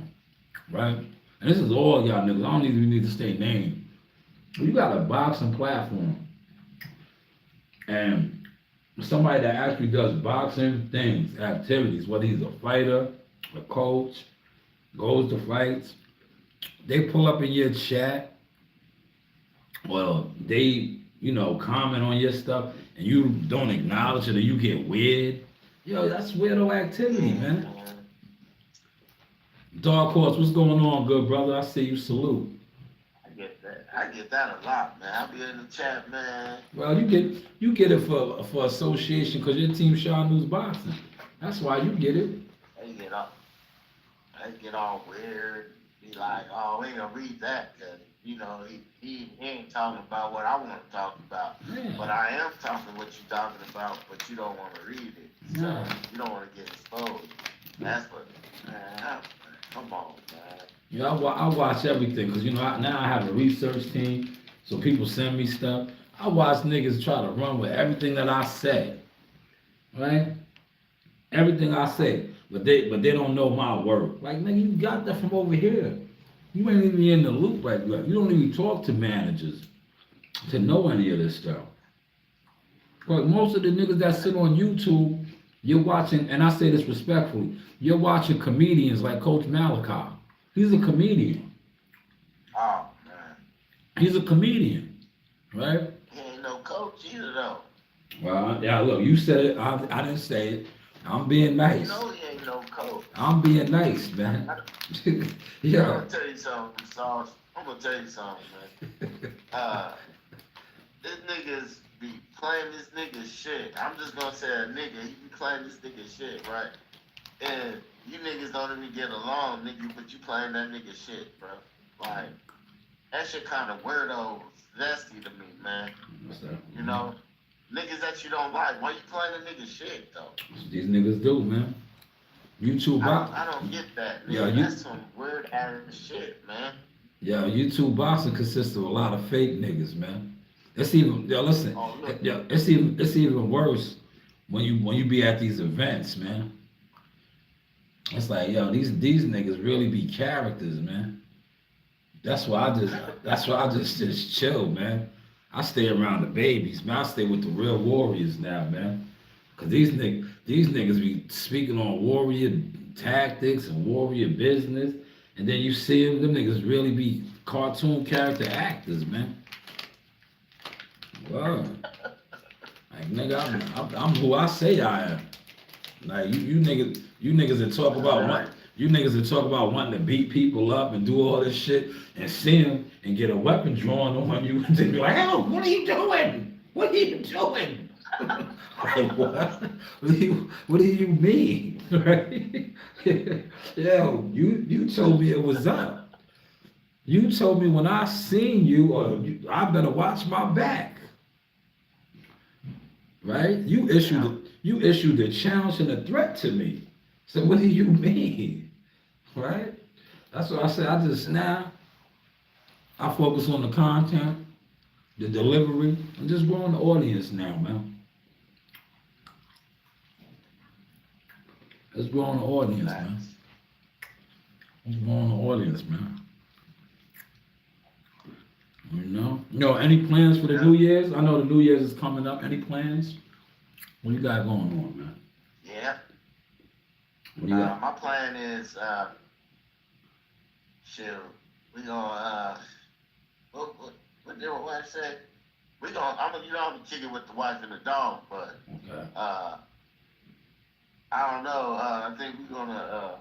right? And this is all y'all niggas. I don't even need to stay named. You got a boxing platform, and somebody that actually does boxing things, activities, whether he's a fighter, a coach, goes to fights, they pull up in your chat, well, they, comment on your stuff, and you don't acknowledge it, or you get weird. Yo, that's weirdo activity, man. Dark Horse, what's going on, good brother? I see you. Salute. I get that a lot, man. I'll be in the chat, man. Well, you get it for association because your team Shanewz boxing. That's why you get it. They get all weird. Be like, oh, we ain't gonna read that because he ain't talking about what I want to talk about. Yeah. But I am talking what you're talking about, but you don't want to read it. So Yeah. you don't want to get exposed. That's what, man. Come on, man. I watch everything because now I have a research team, so people send me stuff. I watch niggas try to run with everything that I say, right? Everything I say, but they don't know my work. Like, nigga, you got that from over here. You ain't even in the loop right now. You don't even talk to managers to know any of this stuff. But most of the niggas that sit on YouTube, you're watching, and I say this respectfully, you're watching comedians like Coach Malachi. He's a comedian. Oh, man. He's a comedian, right? He ain't no coach either, though. Well, yeah, look, you said it. I didn't say it. I'm being nice. You know he ain't no coat. I'm being nice, man. I'm Yeah. gonna tell you something, Sauce. I'm gonna tell you something, man. This niggas be playing this nigga shit. I'm just gonna say a nigga. He be playing this nigga shit, right? And you niggas don't even get along, nigga, but you playing that nigga shit, bro. Like, that shit kind of weirdo, zesty to me, man. What's that? You know, niggas that you don't like, why you playing a nigga shit, though? These niggas do, man. YouTube I don't get that, nigga. Yeah, That's some weird ass shit, man. Yeah, YouTube boxing consists of a lot of fake niggas, man. It's even, yo, listen, Oh, look. yeah, it's even worse when you be at these events, man. It's like, yo, these niggas really be characters, man. That's why I just chill, man. I stay around the babies, man. I stay with the real warriors now, man. Cause these niggas be speaking on warrior tactics and warrior business, and then you see them niggas really be cartoon character actors, man. Wow. Like, nigga, I'm who I say I am. Like, you niggas that talk about wanting to beat people up and do all this shit and see them and get a weapon drawn on you and then be like, hell, what are you doing? What are you doing? Like, what? What do you mean? Right? Yo, you told me it was up. You told me when I seen you, I better watch my back. Right? You issued a challenge and a threat to me. So what do you mean? Right? That's what I said. I focus on the content, the delivery, and just growing the audience now, man. Let's grow on the audience, man. Let's grow on the audience, man. You know, any plans for the New Year's? I know the New Year's is coming up. Any plans? What you got going on, man? Yeah. What you got? My plan is, shoot, we gonna, what did my wife say? I'm gonna kick it with the wife and the dog, but, Okay. I don't know, I think we're gonna,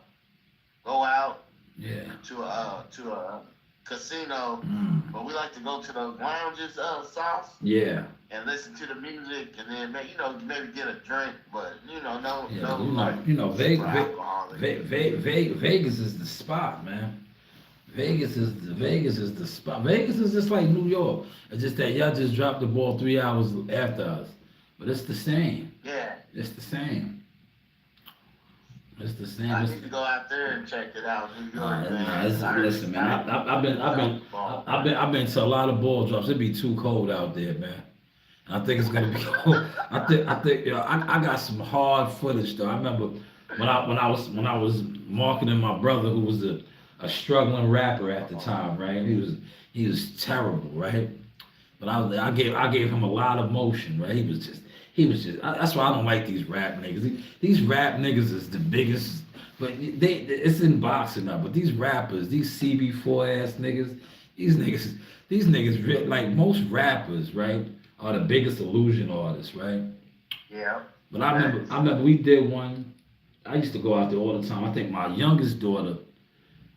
go out Yeah. to a casino, Mm. but we like to go to the lounges, South, Yeah. and listen to the music, and then, maybe get a drink, but, no, Yeah. super alcoholic. Vegas is the spot, man. Vegas is the spot. Vegas is just like New York. It's just that y'all just dropped the ball 3 hours after us, but it's the same. Yeah. It's the same. It's the same. I need to go out there and check it out. New York, man. Listen, man. I've been to a lot of ball drops. It'd be too cold out there, man. I think it's gonna be cold. I think I got some hard footage though. I remember when I was marketing my brother who was a struggling rapper at the time, right? He was terrible, right? But I gave him a lot of motion, right? He was just. That's why I don't like these rap niggas. These rap niggas is the biggest, but it's in boxing now. But these rappers, these CB4 ass niggas, these niggas, like most rappers, right, are the biggest illusion artists, right? Yeah. But I remember we did one. I used to go out there all the time. I think my youngest daughter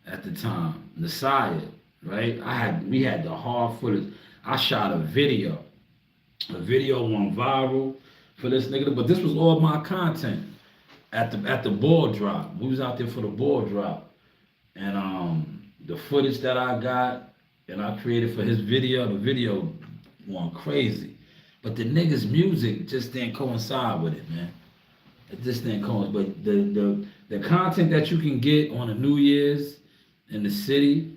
at the time, Nasaya, right? We had the hard footage. I shot a video. The video went viral for this nigga, but this was all my content at the ball drop. We was out there for the ball drop, and the footage that I got and I created for his video, the video went crazy, but the nigga's music just didn't coincide with it, man. It just didn't coincide. But the content that you can get on a New Year's in the city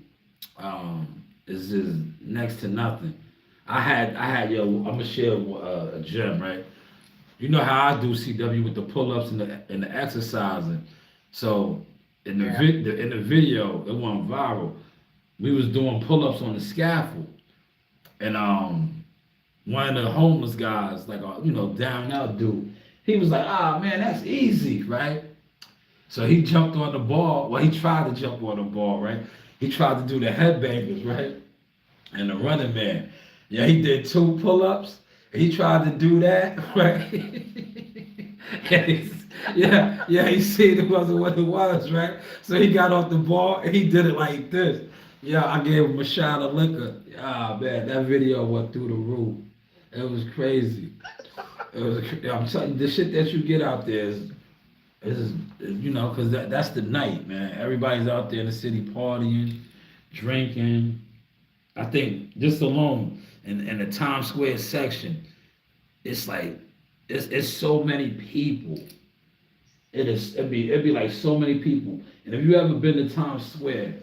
is just next to nothing. I had yo, I'm gonna share a gem, right? You know how I do CW with the pull-ups and the exercising. So in the video, it went viral. We was doing pull-ups on the scaffold, and one of the homeless guys, like down out dude, he was like, man, that's easy, right? So he jumped on the ball. Well, he tried to jump on the ball, right? He tried to do the headbangers, right? And the running man. Yeah, he did 2 pull-ups. He tried to do that, right? yeah, he said it wasn't what it was, right? So he got off the ball and he did it like this. Yeah, I gave him a shot of liquor. Ah, man, that video went through the roof. It was crazy. I'm telling you, the shit that you get out there is because that's the night, man. Everybody's out there in the city partying, drinking. I think just alone in the Times Square section, it's like it's so many people. It'd be like so many people. And if you ever been to Times Square,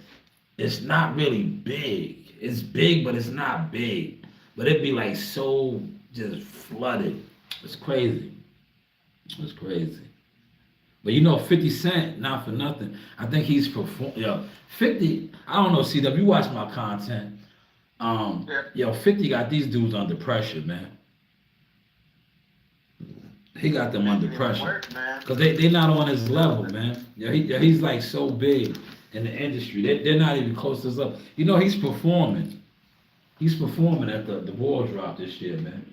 it's not really big. It's big, but it's not big. But it'd be like so just flooded. It's crazy. It's crazy. But 50 Cent, not for nothing. I think he's perform. 50. I don't know. CW, you watch my content. Yeah. 50 got these dudes under pressure, man. He got them under Making it pressure. work, man. Cause they not on his level, man. He's like so big in the industry. They're not even close to his level. He's performing. He's performing at the ball drop this year, man.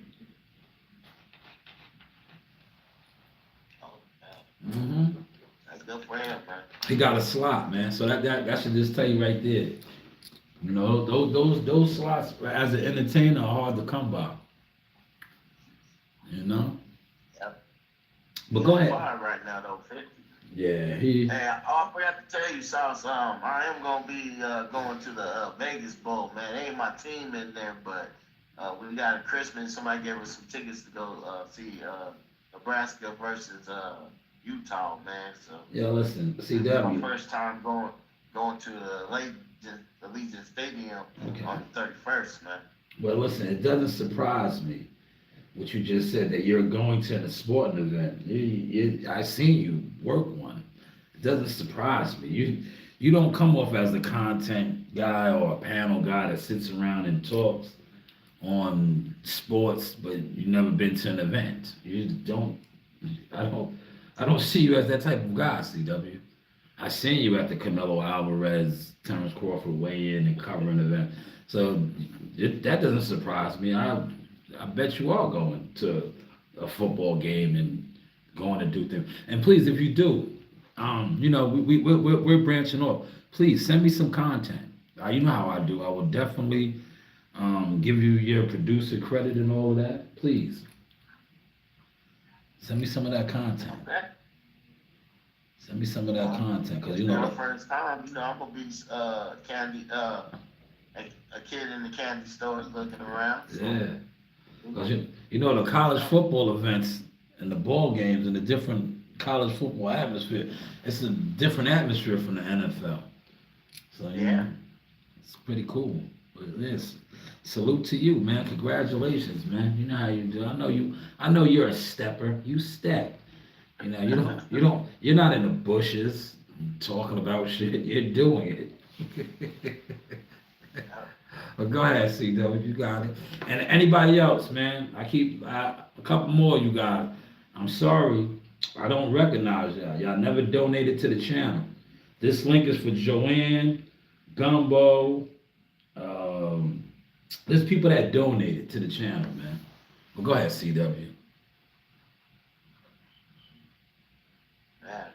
Oh, hmm that's good for him, man. He got a slot, man. So that should just tell you right there. Those slots as an entertainer are hard to come by. Yep. But go He's ahead. fine right now, though, 50. Yeah, he. Hey, I forgot to tell you, Sauce, I am going to be going to the Vegas Bowl, man. Ain't my team in there, but we got a Christmas. Somebody gave us some tickets to go see Nebraska versus Utah, man. So Yeah, listen, this is my CW. first time going to the Legion Stadium Okay. on the 31st, man. But listen, it doesn't surprise me what you just said that you're going to a sporting event. I seen you work one. It doesn't surprise me. You don't come off as a content guy or a panel guy that sits around and talks on sports, but you've never been to an event. You don't. I don't see you as that type of guy, CW. I seen you at the Canelo Alvarez, Terrence Crawford weigh-in and covering event. So that doesn't surprise me. I bet you are going to a football game and going to do things. And please, if you do, we're branching off. Please send me some content. You know how I do. I will definitely give you your producer credit and all of that. Please send me some of that content. Okay. Send me some of that content, cause The first time, I'm gonna be candy, a kid in the candy store looking around. So, yeah. Cause the college football events and the ball games and the different college football atmosphere, it's a different atmosphere from the NFL. So Yeah. it's pretty cool. But it is. Salute to you, man. Congratulations, man. You know how you do. I know you're a stepper. You step. You're not in the bushes talking about shit. You're doing it. But go ahead, CW, you got it. And anybody else, man, a couple more you got. I'm sorry, I don't recognize y'all. Y'all never donated to the channel. This link is for Joanne, Gumbo. There's people that donated to the channel, man. But go ahead, CW. Man,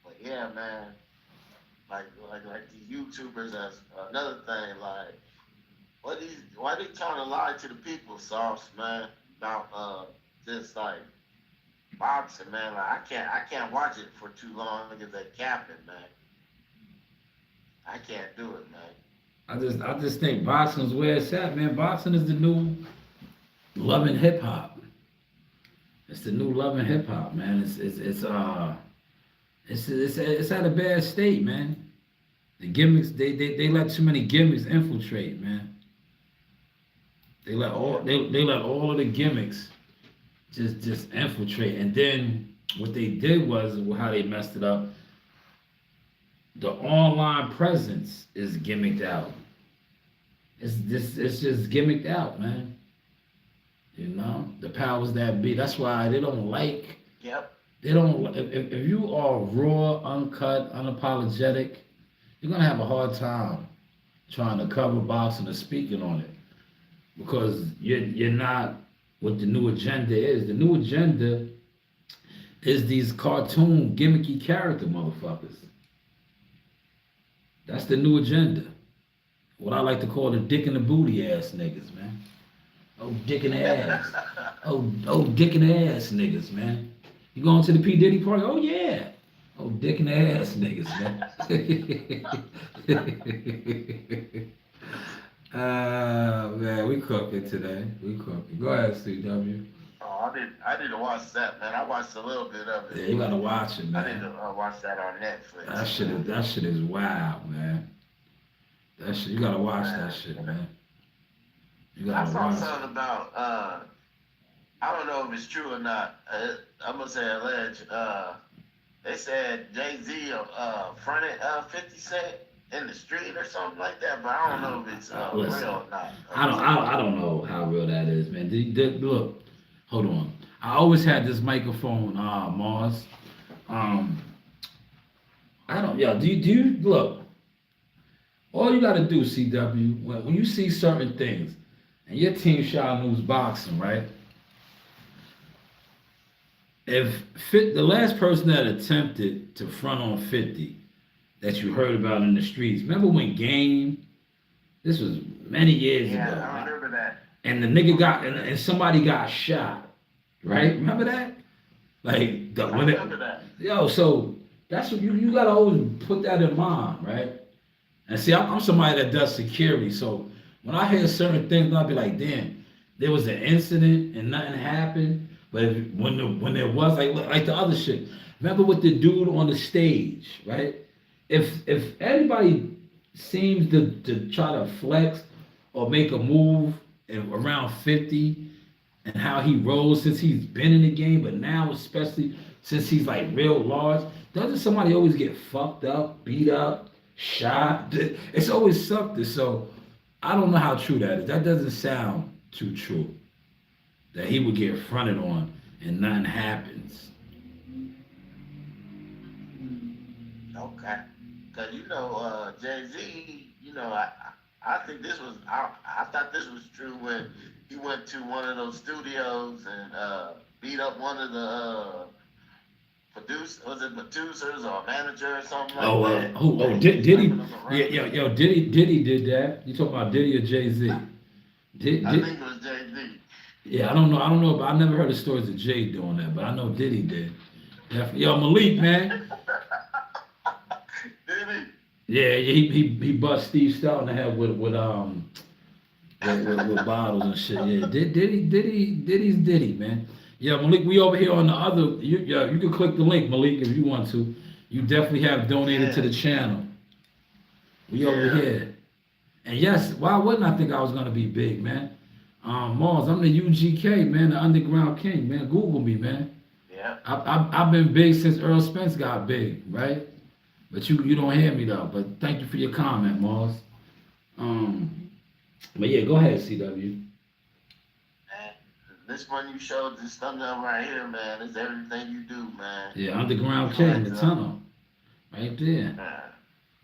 but yeah, man, like these YouTubers, that's another thing. Like, why they trying to lie to the people, Sauce, man, about just like boxing, man. Like, I can't watch it for too long because they capping, man. I can't do it, man. I just think boxing's where it's at, man. Boxing is the new loving hip hop. It's the new loving hip hop, man. It's at a bad state, man. The gimmicks, they let too many gimmicks infiltrate, man. They let all of the gimmicks just infiltrate. And then what they did was how they messed it up. The online presence is gimmicked out. It's just gimmicked out, man. The powers that be. That's why they don't like. Yep. They don't. If you are raw, uncut, unapologetic, you're gonna have a hard time trying to cover boxing or speaking on it because you're not what the new agenda is. The new agenda is these cartoon gimmicky character motherfuckers. That's the new agenda. What I like to call the dick in the booty ass niggas, man. Oh, dick in the ass. Oh, dick in the ass niggas, man. You going to the P. Diddy party? Oh, yeah. Oh, dick in the ass niggas, man. Man, we cooking today. We cooking. Go ahead, CW. Oh, I didn't watch that, man. I watched a little bit of it. Yeah, you gotta watch it, I man. didn't watch that on Netflix. That shit is wild, man. That shit, you gotta watch that shit, man. You I gotta saw watch something it. about, I don't know if it's true or not. I'm gonna say alleged. They said Jay-Z fronted 50 Cent in the street or something like that, but I don't know if it's Listen, real or not. I don't know how real that is, man. Look, hold on. I always had this microphone, Mars. I don't, yeah. Do you look? All you gotta do, CW, when you see certain things, and your team Shanewz boxing, right? If the last person that attempted to front on 50 that you heard about in the streets, remember when Game? This was many years ago. Yeah, I remember that. And the nigga got and somebody got shot, right? Remember that? Like I remember that. yo, so that's what you gotta always put that in mind, right? And see, I'm somebody that does security, so when I hear certain things, I'll be like, damn, there was an incident and nothing happened. But when there was like the other shit, remember with the dude on the stage, right? If anybody seems to try to flex or make a move around 50 and how he rolls since he's been in the game, but now especially since he's like real large, doesn't somebody always get fucked up, beat up, shot? It's always something. So I don't know how true that is. That doesn't sound too true. That he would get fronted on and nothing happens. Okay. Cause Jay-Z, I think this was, I thought this was true when he went to one of those studios and beat up one of the producers or a manager or something like that. Diddy? Yeah, Diddy did that. You talking about Diddy or Jay-Z? I think it was Jay-Z. Yeah, I don't know, but I never heard the stories of Jay doing that, but I know Diddy did. Yo, Malik, man. Did Yeah, he bust Steve Stout in the head with bottles and shit. Yeah, Diddy's Diddy, man. Yeah, Malik, we over here on the other. You can click the link, Malik, if you want to. You definitely have donated to the channel. We over here. And yes, why wouldn't I think I was gonna be big, man? Mars, I'm the UGK, man, the Underground King, man. Google me, man. Yeah. I've been big since Earl Spence got big, right? But you don't hear me though. But thank you for your comment, Mars. But yeah, go ahead, CW. Man, this one you showed, this thumbnail right here, man, is everything you do, man. Yeah, Underground King, the tunnel, right there.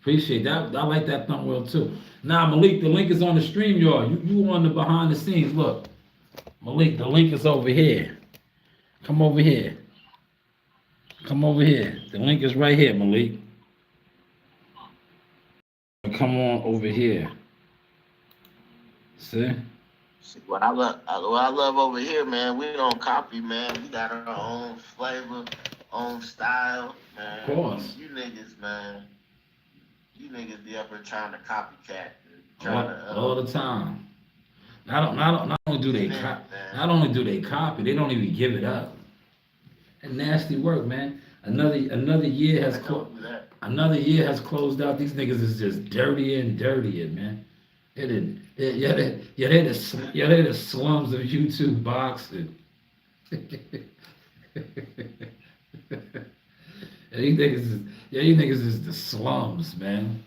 Appreciate that. I like that thumbnail too. Now, Malik, the link is on the stream, y'all. You on the behind the scenes. Look, Malik, the link is over here. Come over here. Come over here. The link is right here, Malik. Come on over here. See? See, what I love over here, man, we don't copy, man. We got our own flavor, own style, man. Of course. You niggas, man. You niggas be up here trying to copycat. All the time. Not only do they copy, they don't even give it up. And nasty work, man. Another year has closed out. These niggas is just dirtier and dirtier, man. They're the slums of YouTube boxing. You niggas is the slums, man.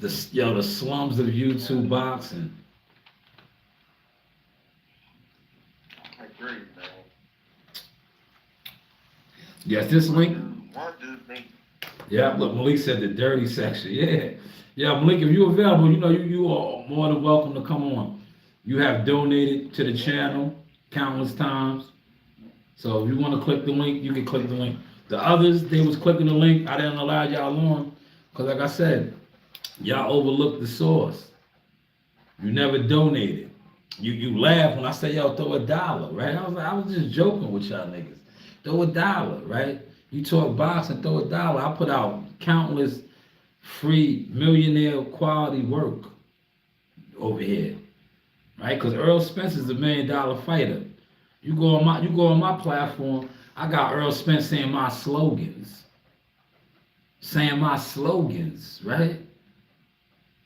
The slums of YouTube boxing. I agree, man. Yes, this link. One dude think. Yeah, look, Malik said the dirty section. Yeah, Malik, if you're available, you are more than welcome to come on. You have donated to the channel countless times. So if you want to click the link, you can click the link. The others, they was clicking the link. I didn't allow y'all on. Because like I said, y'all overlooked the source. You never donated. You laugh when I say, yo, throw $1, right? I was just joking with y'all niggas. Throw $1, right? You talk boxing, throw $1. I put out countless free millionaire quality work over here, right? Because Earl Spencer's a $1 million fighter. You go on my platform, I got Earl Spence saying my slogans. Right?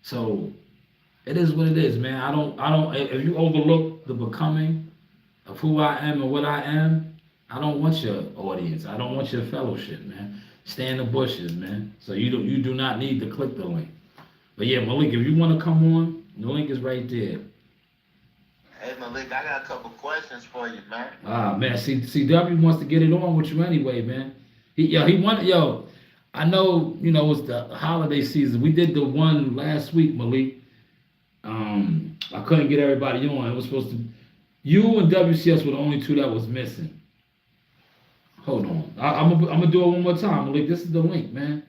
So it is what it is, man. I don't if you overlook the becoming of who I am and what I am, I don't want your audience. I don't want your fellowship, man. Stay in the bushes, man. So you do not need to click the link. But yeah, Malik, if you want to come on, the link is right there. Hey Malik, I got a couple questions for you, man. Man, CW wants to get it on with you anyway, man. He wanted, I know, it's the holiday season. We did the one last week, Malik. I couldn't get everybody on. It was supposed to, you and WCS were the only two that was missing. Hold on. I'm gonna do it one more time, Malik. This is the link, man.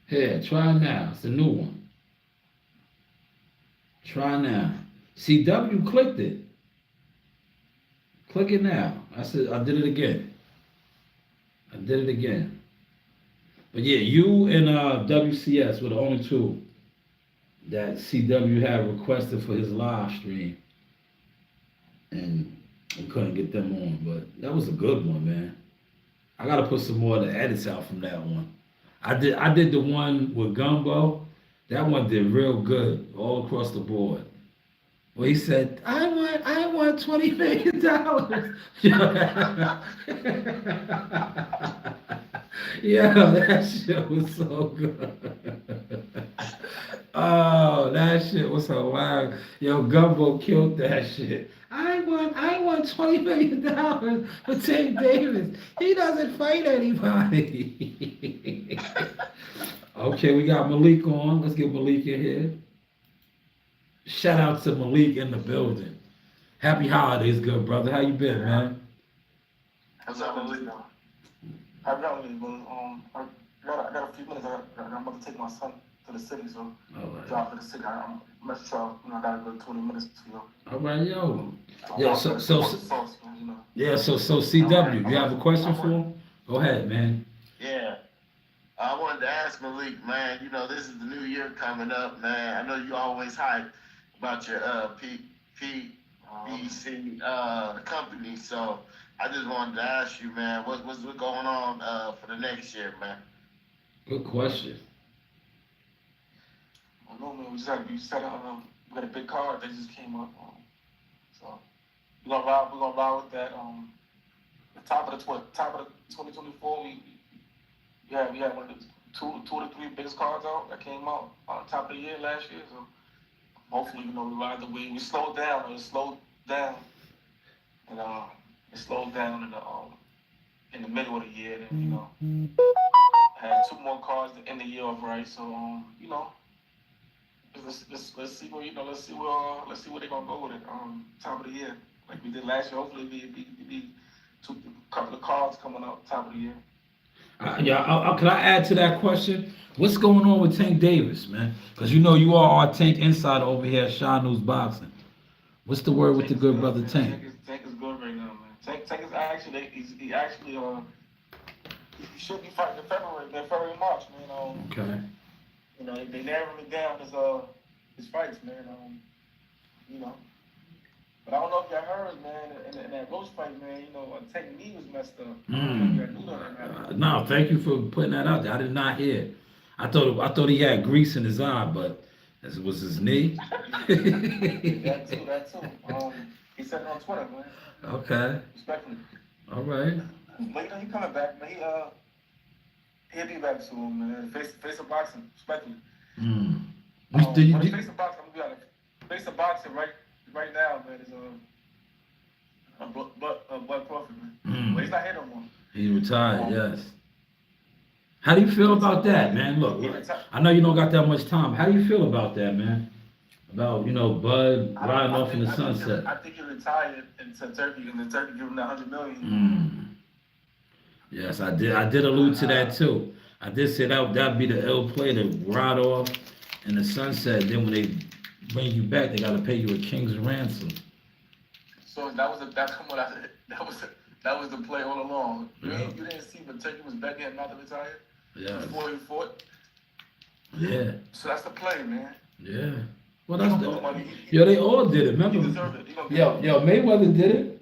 Here, try it now. It's a new one. Try now. CW clicked it. Click it now. I did it again. But yeah, you and WCS were the only two that CW had requested for his live stream. And we couldn't get them on. But that was a good one, man. I gotta put some more of the edits out from that one. I did the one with Gumbo. That one did real good all across the board. Well, he said, I want $20 million. Yeah, that shit was so good. Oh, that shit was hilarious. Yo, Gumbo killed that shit. I want $20 million for Tank Davis. He doesn't fight anybody. Okay, we got Malik on. Let's get Malik in here. Shout out to Malik in the building. Happy holidays, good brother. How you been, man? What's up, Malik? Happy holidays, bro. I got a few minutes. I'm about to take my son to the city, so drive to the city. I'm messing y'all. I got a good 20 minutes to go. All right, yo. Yeah, so CW, you have a question for him? Go ahead, man. Yeah. I wanted to ask Malik, man, this is the new year coming up, man. I know you always hype about your PBC company, so I just wanted to ask you, man, what's going on for the next year, man? Good question. I don't know, man. We got a big card that just came up. So we're gonna ride with that. The top of the 2024, we had one of the two to three biggest cards out that came out on top of the year last year. So hopefully, we ride the wave. We slowed down, and it slowed down in the middle of the year. And had two more cards to end the year off right. So let's see where let's see where they're gonna go with it. Top of the year, like we did last year. Hopefully, be a couple of cards coming out top of the year. Can I add to that question? What's going on with Tank Davis, man? Because you are our Tank insider over here at Shanewz Boxing. What's the word with the good brother Tank? Tank is good right now, man. Tank is actually he should be fighting in February, March, man. Okay. They narrowed it down his fights, man. But I don't know if y'all heard, man, in that Roach fight, man, Tank knee was messed up. No, thank you for putting that out there. I did not hear. I thought he had grease in his eye, but it was his knee. That too. He said it on Twitter, man. Okay. Respectfully. All right. But he coming back, man. He'll be back soon, man. Face of boxing, respectfully. Face of boxing, I'm gonna be honest. Face of boxing right now, man, is Bud Crawford, man. But he's not here no more. He retired, yes. How do you feel about that, man? Look, I know you don't got that much time. How do you feel about that, man? about Bud riding off in the I sunset. think he retired into Turkey, and the Turkey gave him that 100 million. Yes, I did. I did allude to that too. I did say that'd be the ill play to ride off in the sunset. Then when they bring you back, they gotta pay you a king's ransom. So that's what I said. That was the play all along. Yeah. You didn't see, but Turkey was begging him not to retire Yeah, before he fought. yeah, So that's the play, man. yeah. Well, He that's gonna get the money. yo. They all did it. He Remember? deserved it. He gonna get Yo, Mayweather did it.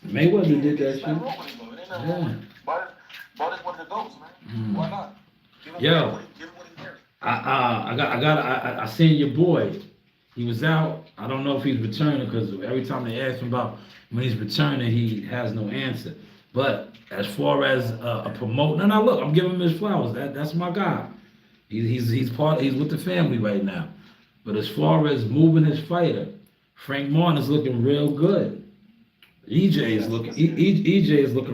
Mayweather did that There's shit. nothing wrong with it, though. It ain't nothing wrong with it. Bud is one of the goats, man. Why not? Give him Yo. what he's worth. I seen your boy. He was out. I don't know if he's returning because every time they ask him about when he's returning, he has no answer. But as far as a promoter, now look, I'm giving him his flowers. That's my guy. He's with the family right now. But as far as moving his fighter, Frank Martin is looking real good. EJ is looking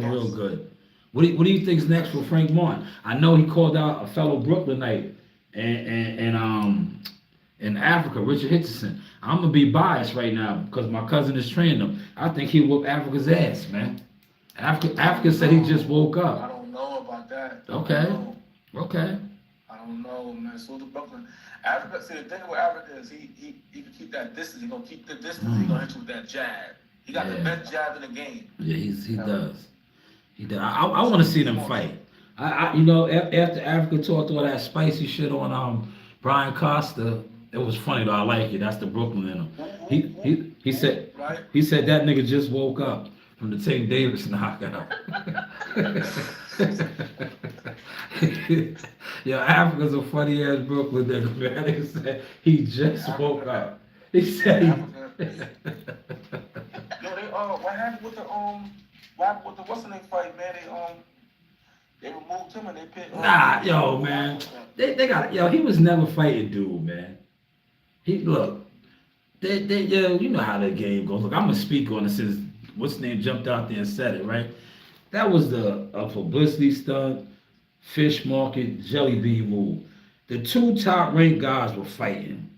real good. What do you think's next for Frank Martin? I know he called out a fellow Brooklynite in Africa, Richard Hitchison. I'm gonna be biased right now because my cousin is training him. I think he whooped Africa's ass, man. Africa said he just woke I up. don't know about that. Okay. I don't know, man. So the Brooklyn, Africa. See, the thing with Africa is he can keep that distance. He gonna keep the distance. He gonna hit you with that jab. He got the best jab in the game. Yeah, he does. He does. I want to see them fight. After Africa talked all that spicy shit on Brian Costa, it was funny though. I like it. That's the Brooklyn in him. He said Right? he said that nigga just woke up from the Tank Davis knockout. Yo, Africa's a funny ass Brooklyn nigga, man. He said he just woke up. He said Yo, what happened with the what's the name fight, man? They removed him and they picked. Nah, yo, man. They got he was never fighting dude, man. You know how the game goes. Look, I'm gonna speak on it since what's his name jumped out there and said it, right? That was a publicity stunt, fish market, jelly bean move. The two top ranked guys were fighting,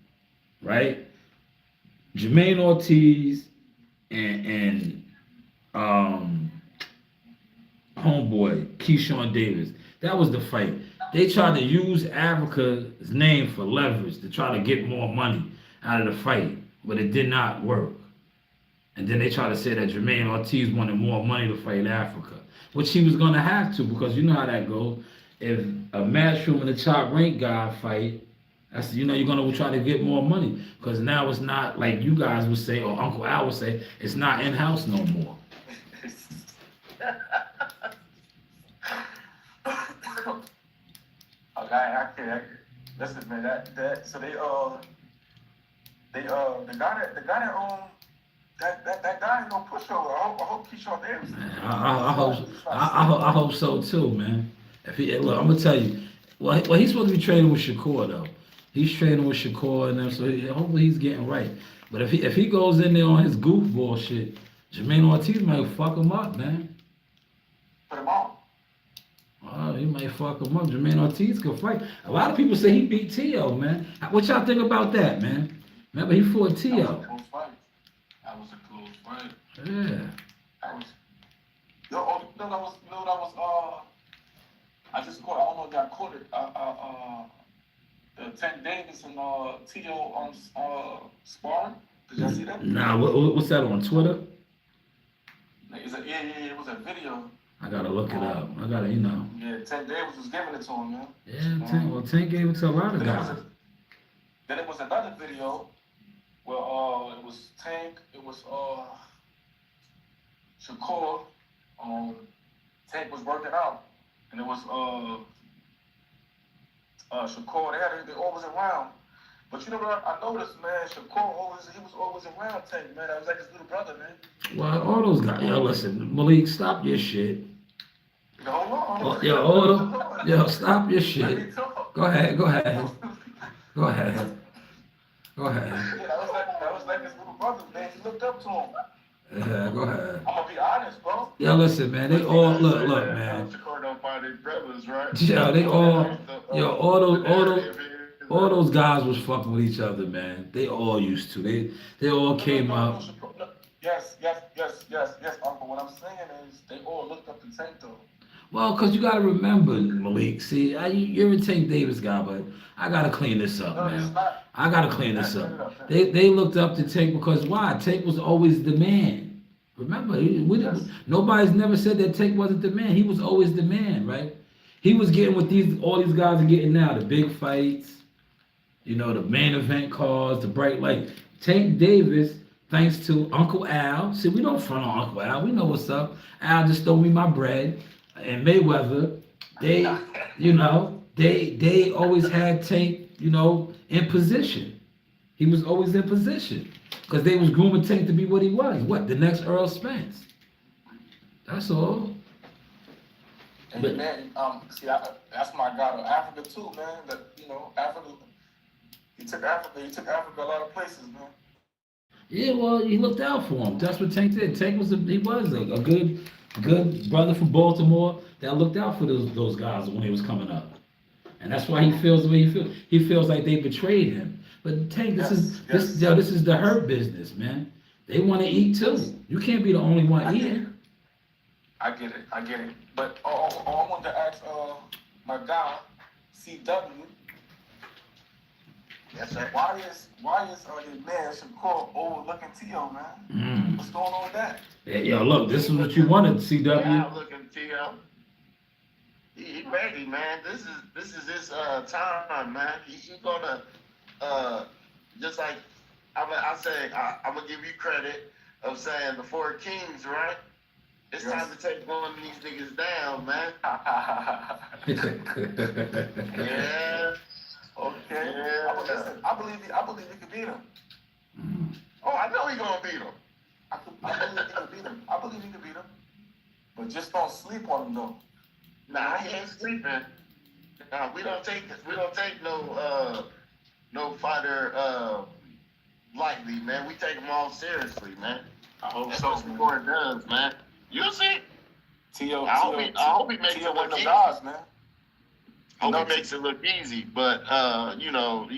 right? Jermaine Ortiz and homeboy Keyshawn Davis. That was the fight. They tried to use Africa's name for leverage to try to get more money out of the fight, but it did not work. And then they tried to say that Jermaine Ortiz wanted more money to fight Africa, which he was going to have to because you know how that goes. If a Matchroom and a top ranked guy fight, that's you're going to try to get more money because now it's not like you guys would say or Uncle Al would say, it's not in-house no more. Okay, I can't. Listen, man. That so the guy that guy ain't no pushover. I hope Keyshawn Davis. I hope so too, man. Look, I'm gonna tell you. Well, he's supposed to be training with Shakur though. He's training with Shakur and them, so hopefully he's getting right. But if he goes in there on his goofball shit, Jermaine Ortiz might fuck him up, man. Put him on. Oh, he might fuck him up. Jermaine Ortiz could fight. A lot of people say he beat T.O., man. What y'all think about that, man? Remember, he fought T.O. That was a close fight. Yeah. That was. That was. I just caught. I don't know if y'all caught it. The Tank Davis and T.O. sparring. Did y'all see that? Nah, what's that on Twitter? It was a video. I gotta look it up. Yeah, Tank Davis was giving it to him, man. Yeah, Tank gave it to a lot of guys. Then it was another video where it was Tank, it was Shakur, Tank was working out, and it was Shakur. They always around. But you know what I noticed, man? Shakur he was always around Tank, man. I was like his little brother, man. Well, all those guys. Yo, listen, Malik, stop your shit. Hold on. Yo, stop your shit. Go ahead. Yeah, that was like his little brother, man. He looked up to him. Yeah, go ahead. I'm gonna be honest, bro. Yo, listen, man. They all look, man. Shakur don't find his brothers, right? Yo, they all. Yo, all those. all those guys was fucking with each other, man. They all used to. They all came up. Yes, Uncle. What I'm saying is they all looked up to Tank though. Well, cause you gotta remember, Malik. See, you're a Tank Davis guy, but I gotta clean this up, No, it's man. not. I gotta clean this Clean up. it up. They looked up to Tank because why? Tank was always the man. Remember, Yes. nobody's never said that Tank wasn't the man. He was always the man, right? He was getting what all these guys are getting now, the big fights, the main event cars, the bright light. Tank Davis, thanks to Uncle Al. See, we don't front on Uncle Al. We know what's up. Al just stole me my bread. And Mayweather, they always had Tank, in position. He was always in position. Because they was grooming Tank to be what he was. What? The next Earl Spence. That's all. And man, see, that's my guy. Africa too, man. That Africa. He took Africa a lot of places, man. Yeah, well, he looked out for him. That's what Tank did. Tank was a good brother from Baltimore that looked out for those guys when he was coming up. And that's why he feels the way he feels. He feels like they betrayed him. But Tank, this is the hurt business, man. They want to eat too. You can't be the only one eating. I get it. But I wanted to ask my guy, CW. Yes, sir. Why is your man Shakur overlooking T.O., man? What's going on with that? Yeah, yo, look, this is what you wanted, CW. Yeah, I'm looking T.O. He ready, man. This is his time, man. He gonna just like I'm gonna give you credit of saying the four kings, right? It's time to take one of these niggas down, man. Yeah. Okay. Yeah. Listen, I believe he could beat him. Oh, I know he gonna beat him. I believe he could beat him. But just don't sleep on him though. Nah, he ain't sleeping. Nah, we don't take no fighter lightly, man. We take them all seriously, man. I hope That's so. what Shakur does, man. You'll see. T.O. I hope he makes it T.O. one look of easy. the guys, man. I hope he makes it look easy, but you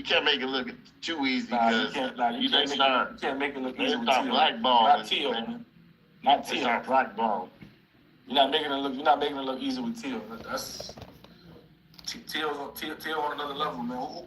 can't make it look too easy because You can't make it look easy with start T.O. blackballing. Not T.O., man. Not They T.O. start blackballing. You're not making it look easy with T.O. That's T.O. on another level, man.